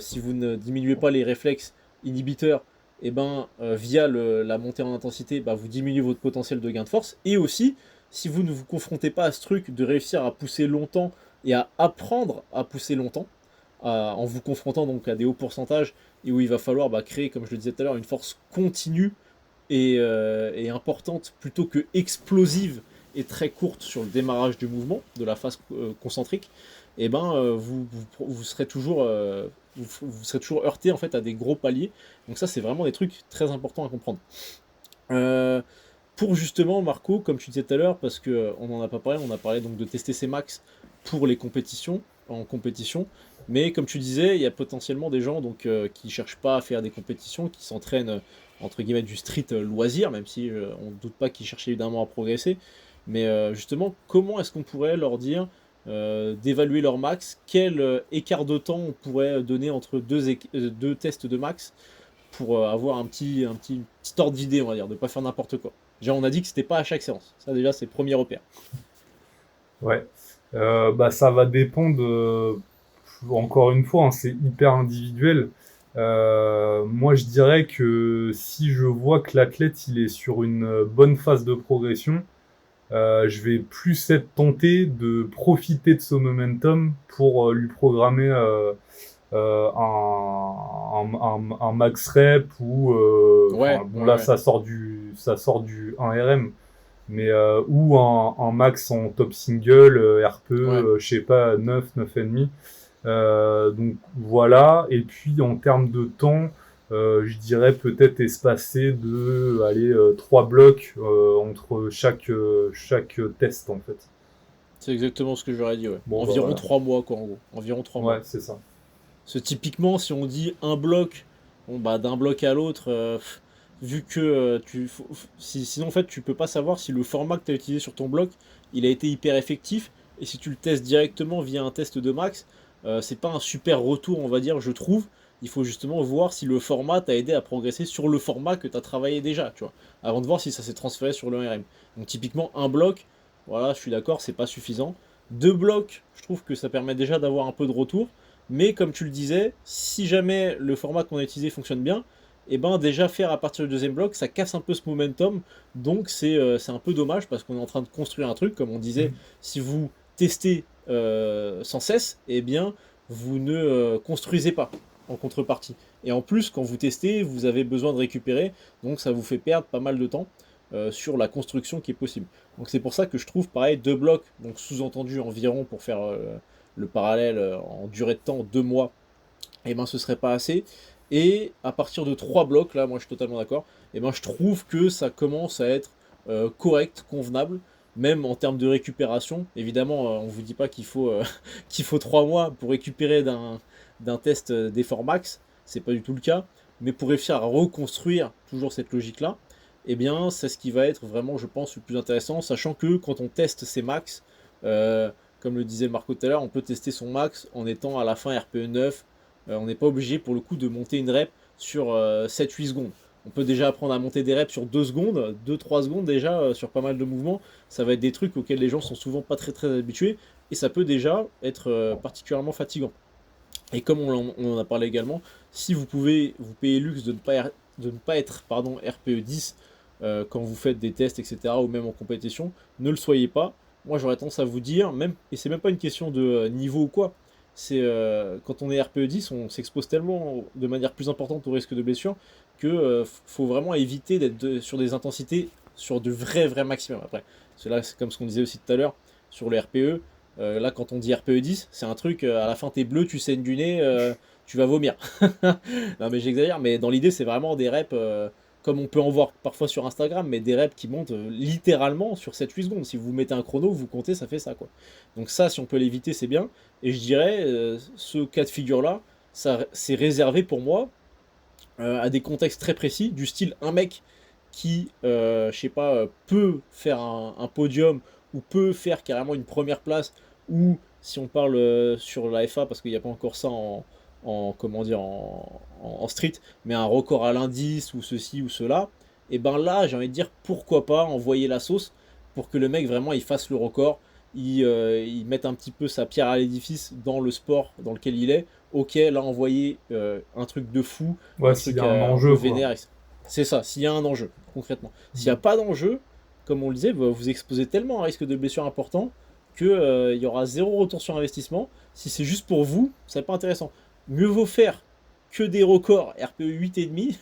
si vous ne diminuez pas les réflexes inhibiteurs, et ben via la montée en intensité, bah, vous diminuez votre potentiel de gain de force, et aussi, si vous ne vous confrontez pas à ce truc de réussir à pousser longtemps et à apprendre à pousser longtemps, en vous confrontant donc à des hauts pourcentages et où il va falloir bah, créer, comme je le disais tout à l'heure, une force continue et importante plutôt que explosive et très courte sur le démarrage du mouvement, de la phase concentrique, et ben vous serez toujours vous serez toujours heurté en fait à des gros paliers. Donc ça c'est vraiment des trucs très importants à comprendre. Euh, pour justement Marco, comme tu disais tout à l'heure, parce que on n'en a pas parlé, on a parlé donc de tester ses max pour les compétitions, en compétition, mais comme tu disais, il y a potentiellement des gens donc qui cherchent pas à faire des compétitions, qui s'entraînent entre guillemets du street loisir, même si on ne doute pas qu'ils cherchent évidemment à progresser, mais justement comment est-ce qu'on pourrait leur dire d'évaluer leur max, quel écart de temps on pourrait donner entre deux tests de max pour avoir petit ordre d'idée, on va dire, de pas faire n'importe quoi. Déjà, on a dit que c'était pas à chaque séance. Ça, déjà, c'est le premier repère. ouais. Bah ça va dépendre. Encore une fois, hein, c'est hyper individuel. Moi, je dirais que si je vois que l'athlète il est sur une bonne phase de progression, je vais plus être tenté de profiter de ce momentum pour lui programmer un max rep ou Ouais, bon ouais, là ouais. ça sort ça sort du 1RM, mais ou en max en top single, RPE, je sais pas, 9, 9,5. Donc voilà, et puis en termes de temps, je dirais peut-être espacé de 3 blocs entre chaque test en fait. C'est exactement ce que j'aurais dit, ouais. Bon bah Environ voilà. 3 mois, quoi, en gros. Environ 3 mois. Ouais, c'est ça. Parce que typiquement, si on dit un bloc, bon, bah, d'un bloc à l'autre, vu que sinon, en fait, tu peux pas savoir si le format que tu as utilisé sur ton bloc, il a été hyper effectif. Et si tu le testes directement via un test de max, c'est pas un super retour, on va dire, je trouve. Il faut justement voir si le format t'a aidé à progresser sur le format que tu as travaillé déjà, tu vois, avant de voir si ça s'est transféré sur le RM. Donc typiquement, un bloc, voilà, je suis d'accord, c'est pas suffisant. Deux blocs, je trouve que ça permet déjà d'avoir un peu de retour. Mais comme tu le disais, si jamais le format qu'on a utilisé fonctionne bien, et ben déjà faire à partir du deuxième bloc, ça casse un peu ce momentum. Donc c'est un peu dommage parce qu'on est en train de construire un truc, comme on disait, si vous testez sans cesse, eh bien vous ne construisez pas en contrepartie. Et en plus, quand vous testez, vous avez besoin de récupérer, donc ça vous fait perdre pas mal de temps sur la construction qui est possible. Donc c'est pour ça que je trouve pareil deux blocs, donc sous-entendu environ pour faire le parallèle en durée de temps, 2 mois, et ben ce serait pas assez. Et à partir de 3 blocs, là, moi je suis totalement d'accord, et ben je trouve que ça commence à être correct, convenable, même en termes de récupération. Évidemment, on vous dit pas qu'il faut, qu'il faut 3 mois pour récupérer d'un test d'effort max, c'est pas du tout le cas, mais pour réussir à reconstruire toujours cette logique-là, eh bien c'est ce qui va être vraiment, je pense, le plus intéressant, sachant que quand on teste ces max, comme le disait Marco tout à l'heure, on peut tester son max en étant à la fin RPE 9. On n'est pas obligé pour le coup de monter une rep sur 7-8 secondes. On peut déjà apprendre à monter des reps sur 2 secondes, 2-3 secondes déjà sur pas mal de mouvements. Ça va être des trucs auxquels les gens sont souvent pas très très habitués et ça peut déjà être particulièrement fatigant. Et comme on en a parlé également, si vous pouvez vous payer luxe de ne pas être RPE 10 quand vous faites des tests, etc., ou même en compétition, ne le soyez pas. Moi, j'aurais tendance à vous dire, même, et c'est même pas une question de niveau ou quoi, c'est quand on est RPE 10, on s'expose tellement de manière plus importante au risque de blessure que faut vraiment éviter d'être sur des intensités sur de vrais maximum. Après, cela c'est comme ce qu'on disait aussi tout à l'heure sur le RPE. Là, quand on dit RPE 10, c'est un truc, à la fin, t'es bleu, tu saignes du nez, tu vas vomir. Non, mais j'exagère, mais dans l'idée, c'est vraiment des reps, comme on peut en voir parfois sur Instagram, mais des reps qui montent littéralement sur 7-8 secondes. Si vous mettez un chrono, vous comptez, ça fait ça, quoi. Donc ça, si on peut l'éviter, c'est bien. Et je dirais, ce cas de figure-là, ça, c'est réservé pour moi à des contextes très précis, du style un mec qui, je sais pas, peut faire un podium ou peut faire carrément une première place, ou si on parle sur la FA, parce qu'il n'y a pas encore ça comment dire, en street, mais un record à l'indice ou ceci ou cela, et ben là, j'ai envie de dire pourquoi pas envoyer la sauce pour que le mec vraiment il fasse le record, il mette un petit peu sa pierre à l'édifice dans le sport dans lequel il est. Ok, là envoyer un truc de fou, Ouais, un s'il truc y a un un peu enjeu, quoi. vénère. C'est ça, s'il y a un enjeu, concrètement. S'il n'y a pas d'enjeu, comme on le disait, vous exposez tellement à un risque de blessure important que il y aura zéro retour sur investissement. Si c'est juste pour vous, c'est pas intéressant. Mieux vaut faire que des records RPE 8,5,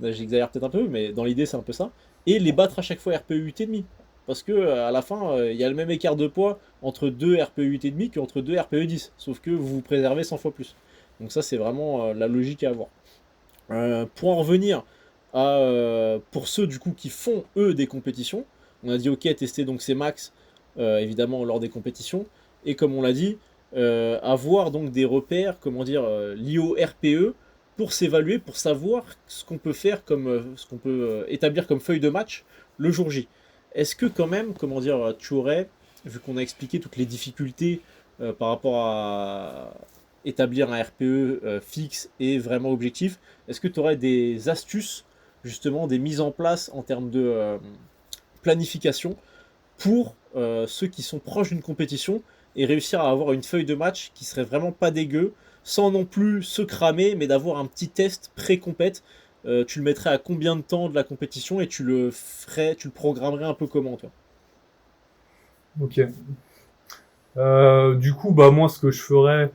j'exagère peut-être un peu, mais dans l'idée c'est un peu ça, et les battre à chaque fois RPE 8,5. Parce que à la fin, il y a le même écart de poids entre deux RPE 8,5 qu'entre deux RPE 10, sauf que vous vous préservez 100 fois plus. Donc ça c'est vraiment la logique à avoir. Pour en revenir pour ceux du coup qui font eux des compétitions, on a dit ok tester donc ces max évidemment lors des compétitions, et comme on l'a dit, avoir donc des repères, comment dire, liés au RPE pour s'évaluer, pour savoir ce qu'on peut faire comme ce qu'on peut établir comme feuille de match le jour J. Est-ce que quand même, comment dire, tu aurais, vu qu'on a expliqué toutes les difficultés par rapport à établir un RPE fixe et vraiment objectif, est-ce que tu aurais des astuces, justement, des mises en place en termes de planification pour ceux qui sont proches d'une compétition et réussir à avoir une feuille de match qui serait vraiment pas dégueu, sans non plus se cramer, mais d'avoir un petit test pré-compète. Tu le mettrais à combien de temps de la compétition et tu le programmerais un peu comment, toi? Ok. Du coup, bah moi, ce que je ferais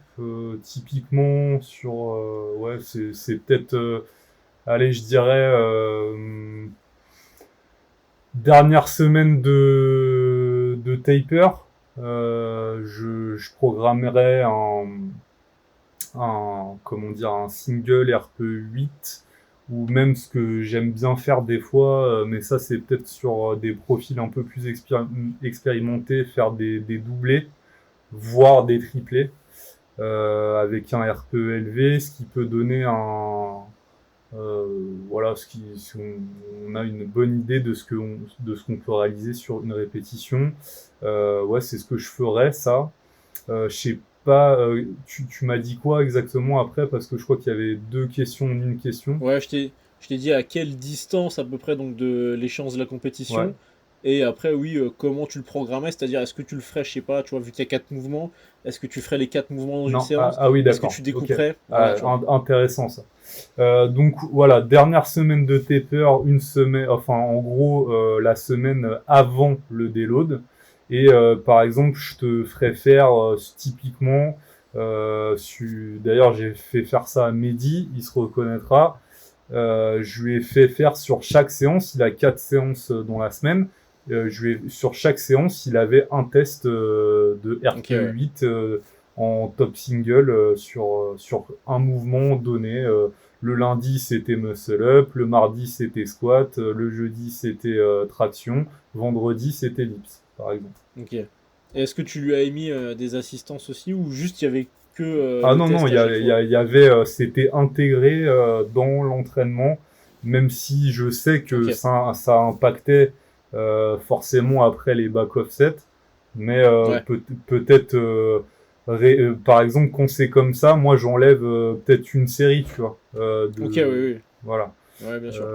typiquement sur, ouais, c'est peut-être, allez, je dirais Dernière semaine de taper, je programmerai comment dire, un single RPE 8 ou même ce que j'aime bien faire des fois, mais ça c'est peut-être sur des profils un peu plus expérimentés, faire des doublés, voire des triplés, avec un RPE élevé, ce qui peut donner voilà, si on a une bonne idée de de ce qu'on peut réaliser sur une répétition. Ouais, c'est ce que je ferais, ça. Je sais pas, tu m'as dit quoi exactement après, parce que je crois qu'il y avait deux questions en une question. Ouais, je t'ai dit à quelle distance à peu près donc de l'échéance de la Ouais. compétition. Et après, oui, comment tu le programmais, c'est-à-dire est-ce que tu le ferais, je sais pas, tu vois, vu qu'il y a 4 mouvements, est-ce que tu ferais les 4 mouvements dans une Non, séance? oui, Est-ce que d'accord. tu Ok. découperais? Voilà, tu vois. Intéressant ça. Donc voilà, dernière semaine de taper, une semaine, enfin en gros la semaine avant le déload. Et par exemple, je te ferai faire typiquement, d'ailleurs j'ai fait faire ça à Mehdi, il se reconnaîtra. Je lui ai fait faire sur chaque séance, il a 4 séances dans la semaine. Sur chaque séance, il avait un test de Ok, RPE ouais. 8 en top single sur un mouvement donné. Le lundi, c'était muscle up, le mardi, c'était squat, le jeudi, c'était traction, vendredi, c'était dips, par exemple. Ok. Et est-ce que tu lui as émis des assistances aussi ou juste il y avait que Ah le non, non, test à chaque fois? il y avait, c'était intégré dans l'entraînement, même si je sais que Ok. ça impactait forcément après les back offset, mais Ouais. peut-être, par exemple, quand c'est comme ça, moi j'enlève peut-être une série, tu vois, Ok, oui, oui. voilà. Ouais, bien sûr.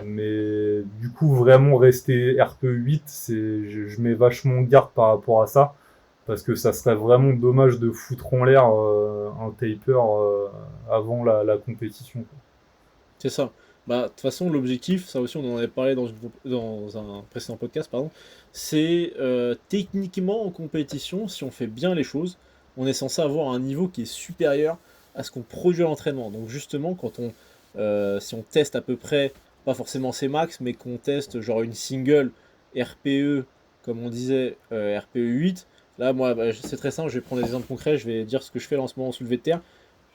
Mais du coup, vraiment rester RPE 8, je mets vachement garde par rapport à ça, parce que ça serait vraiment dommage de foutre en l'air un taper avant la compétition, quoi. C'est ça. Bah, de toute façon, l'objectif, ça aussi, on en avait parlé dans un précédent podcast, pardon, c'est techniquement en compétition, si on fait bien les choses, on est censé avoir un niveau qui est supérieur à ce qu'on produit à l'entraînement. Donc justement, si on teste à peu près, pas forcément ses max, mais qu'on teste genre une single RPE, comme on disait, RPE 8, là, moi, bah, c'est très simple, je vais prendre des exemples concrets, je vais dire ce que je fais là en ce moment en soulevé de terre.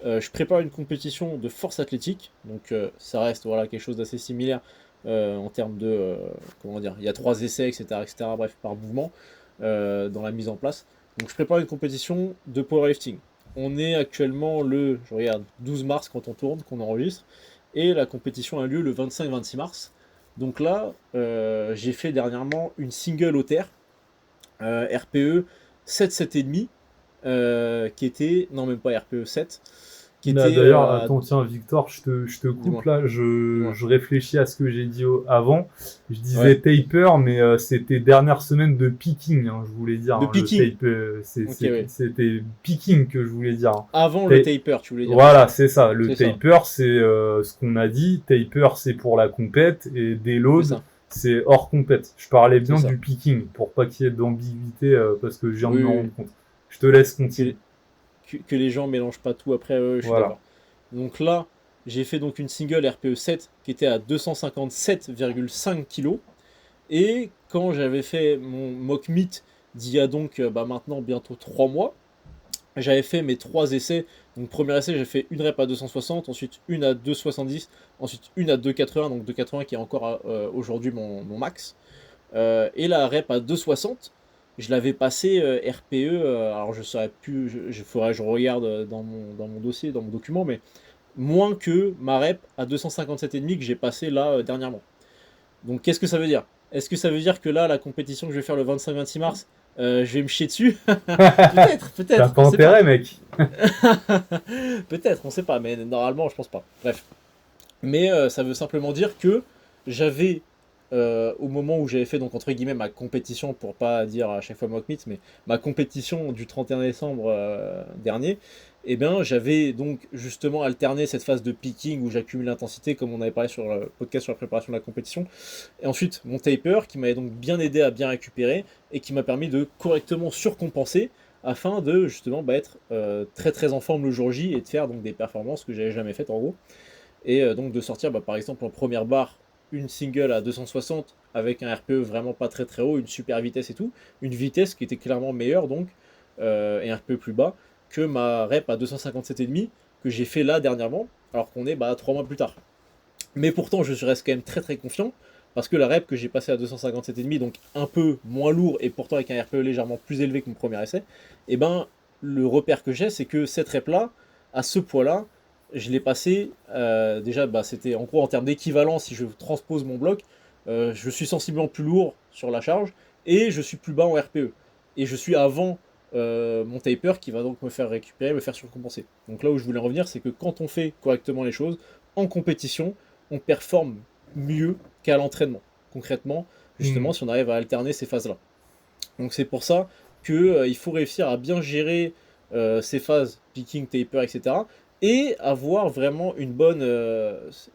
Je prépare une compétition de force athlétique, donc ça reste voilà, quelque chose d'assez similaire en termes de. Comment dire? Il y a 3 essais, etc., etc., bref, par mouvement dans la mise en place. Donc je prépare une compétition de powerlifting. On est actuellement je regarde, 12 mars quand on tourne, qu'on enregistre, et la compétition a lieu le 25-26 mars. Donc là, j'ai fait dernièrement une single au terre, RPE 7,7,5, qui était, non même pas RPE 7, qui Là, était d'ailleurs, attends, tiens, Victor, je te coupe dis-moi, là. dis-moi. Je réfléchis à ce que j'ai dit avant. Je Ouais, disais taper, mais c'était dernière semaine de picking, hein, je voulais dire, de hein. Le picking. tape, Ok, ouais. c'était picking que je voulais dire, hein. Avant le Ta- taper, tu voulais dire, c'est Voilà, ça. c'est ça. Le C'est ça, taper, c'est ce qu'on a dit. Taper, c'est pour la compète, et c'est déload, ça, c'est hors compète. Je parlais c'est bien ça. du picking, pour pas qu'il y ait d'ambiguïté, parce que je viens de Oui, me oui, rendre oui. compte. Je te laisse Que, continuer. que les gens mélangent pas tout après, je suis Voilà. d'accord. Donc là, j'ai fait donc une single RPE 7 qui était à 257,5 kg. Et quand j'avais fait mon mock meet d'il y a donc bah, maintenant bientôt 3 mois, j'avais fait mes 3 essais. Donc, premier essai, j'ai fait une rep à 260, ensuite une à 270, ensuite une à 280, donc 280 qui est encore aujourd'hui mon max. Et la rep à 260, je l'avais passé RPE, alors je saurais plus, faudrait que je regarde dans mon dossier, dans mon document, mais moins que ma rep à 257,5 que j'ai passé là dernièrement. Donc qu'est-ce que ça veut dire? Est-ce que ça veut dire que là, la compétition que je vais faire le 25-26 mars, je vais me chier dessus? Peut-être, T'as peut-être, pas on sait pas. intérêt, mec. Peut-être, on sait pas, mais normalement, je pense pas. Bref. Mais ça veut simplement dire que j'avais, au moment où j'avais fait, donc entre guillemets, ma compétition, pour pas dire à chaque fois mock meet, mais ma compétition du 31 décembre dernier, eh bien, j'avais donc justement alterné cette phase de picking où j'accumule l'intensité, comme on avait parlé sur le podcast sur la préparation de la compétition, et ensuite mon taper qui m'avait donc bien aidé à bien récupérer et qui m'a permis de correctement surcompenser afin de justement bah, être très très en forme le jour J et de faire donc des performances que j'avais jamais faites en gros et donc de sortir bah, par exemple en première barre une single à 260 avec un RPE vraiment pas très très haut, une super vitesse et tout, une vitesse qui était clairement meilleure donc, et un RPE plus bas que ma rep à 257,5 que j'ai fait là dernièrement, alors qu'on est 3 mois plus tard. Mais pourtant, je reste quand même très très confiant, parce que la rep que j'ai passée à 257,5, donc un peu moins lourd, et pourtant avec un RPE légèrement plus élevé que mon premier essai, et ben le repère que j'ai, c'est que cette rep-là, à ce poids-là, je l'ai passé, déjà, c'était en gros en termes d'équivalent, si je transpose mon bloc, je suis sensiblement plus lourd sur la charge, et je suis plus bas en RPE. Et je suis avant mon taper qui va donc me faire récupérer, me faire surcompenser. Donc là où je voulais en revenir, c'est que quand on fait correctement les choses, en compétition, on performe mieux qu'à l'entraînement. Concrètement, Hmm. justement, si on arrive à alterner ces phases-là. Donc c'est pour ça que il faut réussir à bien gérer ces phases picking, taper, etc. Et avoir vraiment une bonne.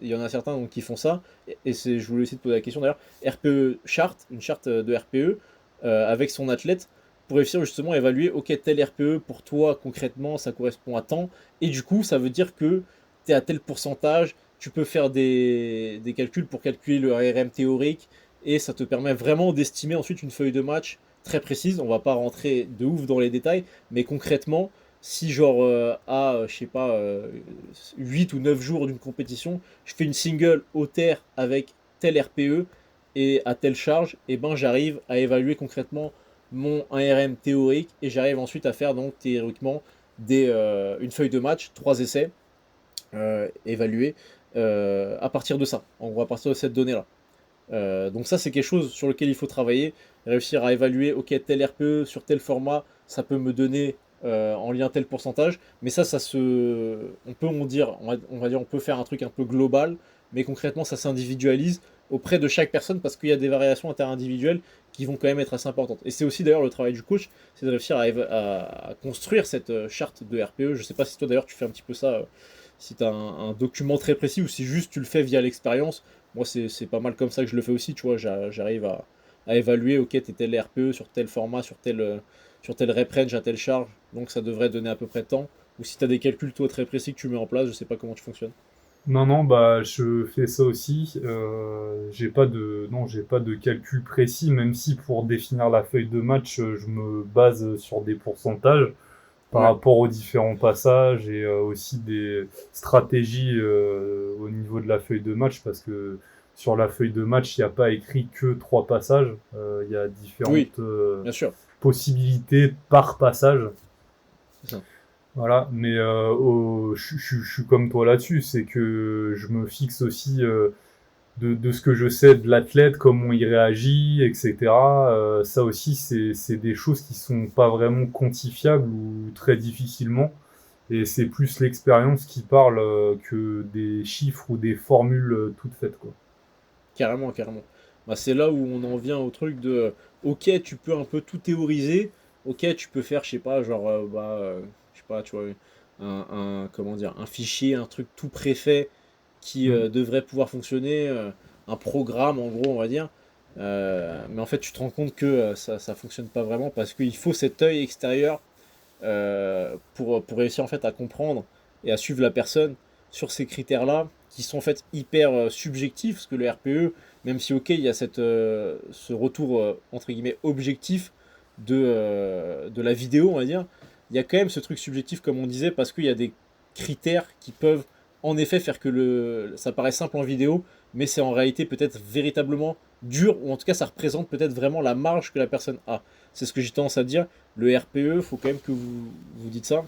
Il y en a certains donc, qui font ça. Et je voulais aussi te poser la question d'ailleurs. RPE chart, une charte de RPE avec son athlète pour réussir justement à évaluer, ok, tel RPE pour toi concrètement ça correspond à tant. Et du coup, ça veut dire que tu es à tel pourcentage. Tu peux faire des calculs pour calculer le RM théorique. Et ça te permet vraiment d'estimer ensuite une feuille de match très précise, on va pas rentrer de ouf dans les détails, mais concrètement, si genre je sais pas, 8 ou 9 jours d'une compétition, je fais une single au terre avec tel RPE et à telle charge, et ben j'arrive à évaluer concrètement mon 1RM théorique et j'arrive ensuite à faire donc théoriquement une feuille de match, 3 essais évalués à partir de ça, en gros à partir de cette donnée-là. Donc ça c'est quelque chose sur lequel il faut travailler, réussir à évaluer, ok tel RPE sur tel format, ça peut me donner en lien tel pourcentage, mais on peut dire, on peut faire un truc un peu global, mais concrètement ça s'individualise auprès de chaque personne parce qu'il y a des variations interindividuelles qui vont quand même être assez importantes. Et c'est aussi d'ailleurs le travail du coach, c'est de réussir à construire cette charte de RPE. Je sais pas si toi d'ailleurs tu fais un petit peu ça, si tu as un document très précis ou si juste tu le fais via l'expérience. Moi, c'est pas mal comme ça que je le fais aussi, tu vois. J'arrive à évaluer, ok, t'es tel RPE sur tel format, sur tel rep range à telle charge, donc ça devrait donner à peu près tant. Ou si t'as des calculs, toi, très précis que tu mets en place, je sais pas comment tu fonctionnes. Non, non, bah, je fais ça aussi. Non, j'ai pas de calcul précis, même si pour définir la feuille de match, je me base sur des pourcentages par Ouais, rapport aux différents passages et aussi des stratégies au niveau de la feuille de match, parce que sur la feuille de match, il n'y a pas écrit que trois passages. Il y a oui, différentes bien sûr, possibilités par passage. c'est ça. Voilà, mais je suis comme toi là-dessus, c'est que je me fixe aussi de ce que je sais de l'athlète, comment il réagit, etc. Ça aussi, c'est des choses qui sont pas vraiment quantifiables ou très difficilement, et c'est plus l'expérience qui parle que des chiffres ou des formules toutes faites, quoi. Carrément, carrément. C'est là où on en vient au truc de, ok, tu peux un peu tout théoriser, ok, tu peux faire, je sais pas, genre, je sais pas, tu vois, comment dire, un fichier, un truc tout préfet qui Mm. devrait pouvoir fonctionner, un programme en gros, on va dire. Mais en fait, tu te rends compte que ça fonctionne pas vraiment parce qu'il faut cet œil extérieur pour réussir en fait à comprendre et à suivre la personne sur ces critères-là qui sont en fait hyper subjectifs parce que le RPE, même si ok il y a ce retour entre guillemets objectif de la vidéo on va dire, il y a quand même ce truc subjectif comme on disait parce qu'il y a des critères qui peuvent en effet faire que ça paraît simple en vidéo mais c'est en réalité peut-être véritablement dur ou en tout cas ça représente peut-être vraiment la marge que la personne a. C'est ce que j'ai tendance à dire, le RPE, faut quand même que vous dites ça,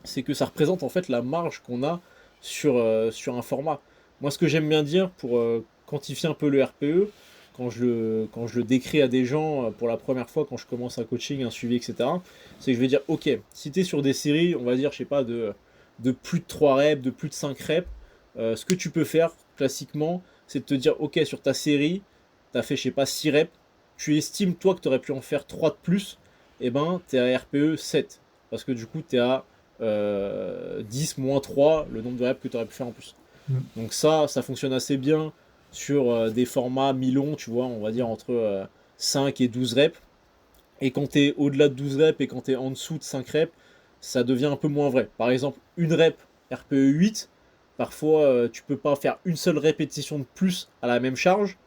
c'est que ça représente en fait la marge qu'on a sur un format. Moi, ce que j'aime bien dire pour quantifier un peu le RPE, quand je le décris à des gens pour la première fois, quand je commence un coaching, un suivi, etc., c'est que je vais dire, ok, si tu es sur des séries, on va dire, je sais pas, de plus de 3 reps, de plus de 5 reps, ce que tu peux faire classiquement, c'est de te dire, ok, sur ta série, tu as fait, je sais pas, 6 reps, tu estimes toi que tu aurais pu en faire 3 de plus, et ben, tu es à RPE 7. Parce que du coup, tu es à 10 moins 3, le nombre de reps que tu aurais pu faire en plus. Mm. Donc ça fonctionne assez bien sur des formats mi-longs, tu vois, on va dire entre 5 et 12 reps. Et quand tu es au-delà de 12 reps et quand tu es en dessous de 5 reps, ça devient un peu moins vrai. Par exemple, une rep RPE 8, Parfois, tu peux pas faire une seule répétition de plus à la même charge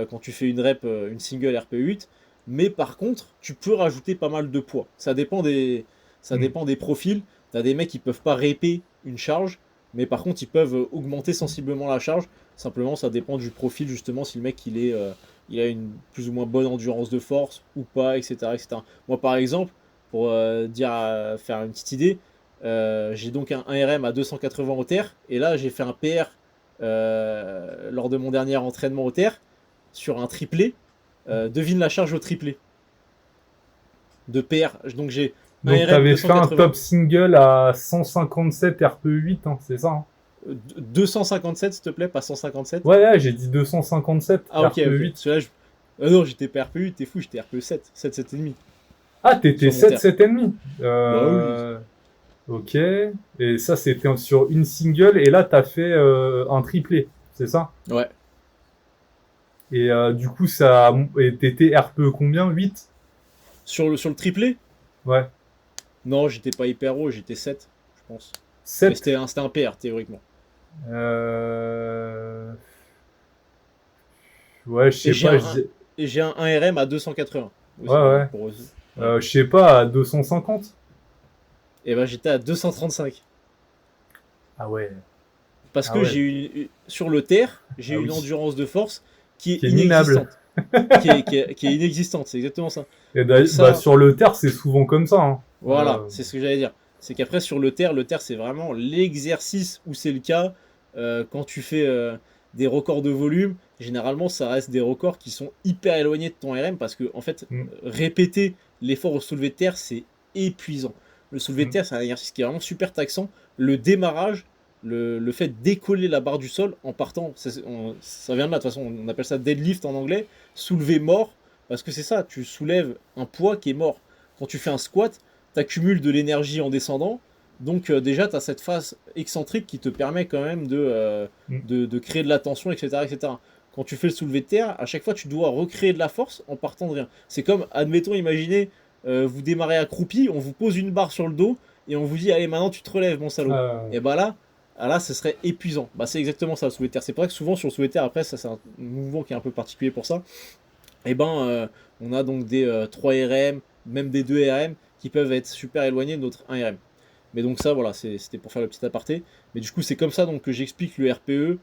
quand tu fais une single RPE8. Mais par contre, tu peux rajouter pas mal de poids. Ça Mm. dépend des profils. Tu as des mecs qui peuvent pas répéter une charge, mais par contre, ils peuvent augmenter sensiblement la charge. Simplement, ça dépend du profil, justement, si le mec il a une plus ou moins bonne endurance de force ou pas, etc. etc. Moi, par exemple, pour faire une petite idée, j'ai donc un RM à 280 au terre, et là, j'ai fait un PR lors de mon dernier entraînement au terre sur un triplé. Devine la charge au triplé de PR. Donc j'ai un Donc, tu RM avais fait un 280, top single à 157 RPE8, hein, c'est ça, hein? 257 s'il te plaît, pas 157. Ouais, ouais, j'ai dit 257 Ah ok, ok. RPE8. Celui-là, non, j'étais pas RPE, t'es fou, j'étais RPE 7, 7, 7,5 Ah, t'étais sur mon 7, terre. 7,5. Bah oui. Ok. Et ça, c'était sur une single. Et là, t'as fait un triplé, c'est ça? Ouais. Et du coup, et t'étais RPE combien? 8? Sur le triplé, Ouais. non, j'étais pas hyper haut, j'étais 7, je pense. Mais 7? c'était un PR théoriquement. Euh... Ouais, je Et sais j'ai pas. et j'ai un 1 RM à 280 Ouais, aussi. Donc ouais. voilà. Je sais pas, à 250? Et ben j'étais à 235. Ah ouais. Parce Ah que ouais. sur le terre, j'ai Ah une oui. endurance de force qui est Qui est minable. inexistante. Qui est inexistante, c'est exactement ça. Et Donc bah, ça, sur le terre, c'est souvent comme ça, hein. voilà, c'est ce que j'allais dire. C'est qu'après sur le terre c'est vraiment l'exercice où c'est le cas. Quand tu fais des records de volume, généralement ça reste des records qui sont hyper éloignés de ton RM parce que en fait, Mm, répéter l'effort au soulevé de terre, c'est épuisant. Le soulevé de mm. terre, c'est un exercice qui est vraiment super taxant. Le démarrage, le fait de décoller la barre du sol en partant, ça vient de là, de toute façon, on appelle ça deadlift en anglais, soulever mort, parce que c'est ça, tu soulèves un poids qui est mort. Quand tu fais un squat, tu accumules de l'énergie en descendant, donc déjà tu as cette phase excentrique qui te permet quand même Mm. de créer de la tension, etc., etc. Quand tu fais le soulevé de terre, à chaque fois tu dois recréer de la force en partant de rien. C'est comme, admettons, imaginez, vous démarrez accroupi, on vous pose une barre sur le dos, et on vous dit, allez maintenant tu te relèves mon salaud. Euh, Et bah là, ce serait épuisant. Bah c'est exactement ça le soulevé de terre. C'est pour ça que souvent sur le soulevé de terre, après ça c'est un mouvement qui est un peu particulier pour ça. Et ben on a donc des 3 RM, même des 2 RM qui peuvent être super éloignés de notre 1 RM. Mais donc ça voilà, c'était pour faire le petit aparté. Mais du coup c'est comme ça donc que j'explique le RPE.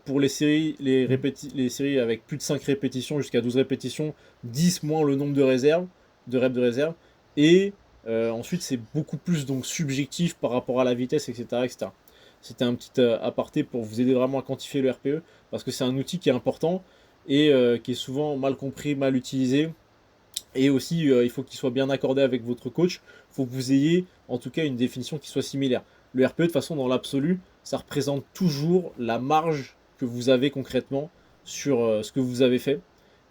Pour les séries, les séries avec plus de 5 répétitions jusqu'à 12 répétitions, 10 moins le nombre de reps de réserve. Et ensuite c'est beaucoup plus donc subjectif par rapport à la vitesse, etc. etc. C'était un petit aparté pour vous aider vraiment à quantifier le RPE, parce que c'est un outil qui est important et qui est souvent mal compris, mal utilisé. Et aussi, il faut qu'il soit bien accordé avec votre coach. Il faut que vous ayez en tout cas une définition qui soit similaire. Le RPE, de toute façon, dans l'absolu, ça représente toujours la marge que vous avez concrètement sur ce que vous avez fait.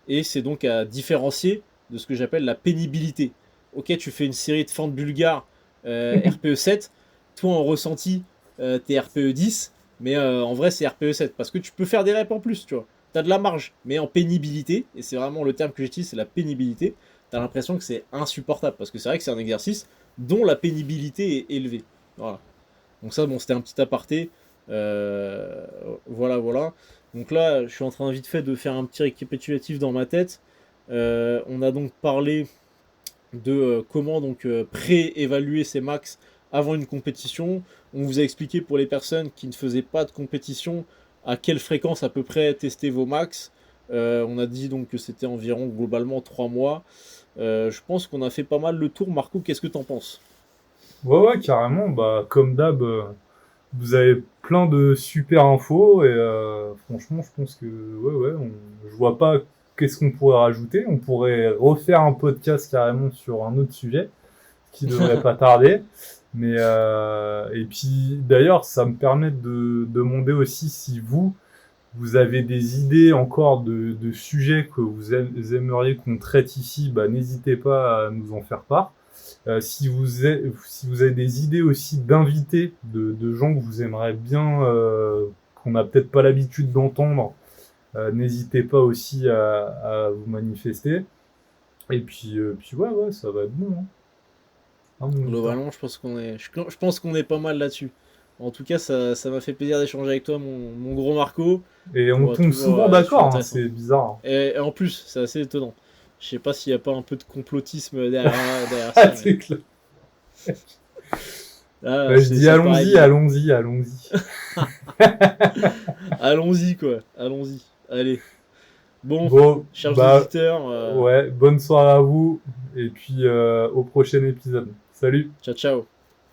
Et c'est donc à différencier de ce que j'appelle la pénibilité. Ok, tu fais une série de fentes bulgares RPE 7, toi en ressenti, t'es RPE 10, mais en vrai c'est RPE 7, parce que tu peux faire des reps en plus, tu vois. T'as de la marge, mais en pénibilité, et c'est vraiment le terme que j'utilise, c'est la pénibilité, t'as l'impression que c'est insupportable, parce que c'est vrai que c'est un exercice dont la pénibilité est élevée. Voilà. Donc ça, bon, c'était un petit aparté. Voilà, voilà. Donc là, je suis en train vite fait de faire un petit récapitulatif dans ma tête. On a donc parlé de comment donc pré-évaluer ses max avant une compétition. On vous a expliqué pour les personnes qui ne faisaient pas de compétition à quelle fréquence à peu près tester vos max. On a dit donc que c'était environ globalement 3 mois. Je pense qu'on a fait pas mal le tour. Marco, qu'est-ce que t'en penses? Ouais, ouais, carrément. Bah, comme d'hab, vous avez plein de super infos et franchement, je pense que ouais, ouais, je vois pas qu'est-ce qu'on pourrait rajouter. On pourrait refaire un podcast carrément sur un autre sujet qui devrait pas tarder. Mais et puis d'ailleurs, ça me permet de demander aussi si vous avez des idées encore de sujets que vous aimeriez qu'on traite ici, bah, n'hésitez pas à nous en faire part. Si vous avez des idées aussi d'invités, de gens que vous aimeriez bien, qu'on n'a peut-être pas l'habitude d'entendre, n'hésitez pas aussi à vous manifester. Et puis ouais, ouais, ça va être bon, hein. Ah, mon Victor. Globalement, je pense qu'on est pas mal là-dessus. En tout cas, ça m'a fait plaisir d'échanger avec toi, mon gros Marco. Et on tombe Toujours, souvent toujours d'accord, hein, intéressant. c'est bizarre. Et en plus, c'est assez étonnant. Je sais pas s'il n'y a pas un peu de complotisme derrière Ah, ça, mais c'est clair. là, Bah, je dis ça me paraît allons-y, évident. allons-y, allons-y. Allons-y, quoi. Allons-y. Allez. Bon, Bon, chers bah, auditeurs, ouais, bonne soirée à vous, et puis au prochain épisode. Salut! ciao, ciao.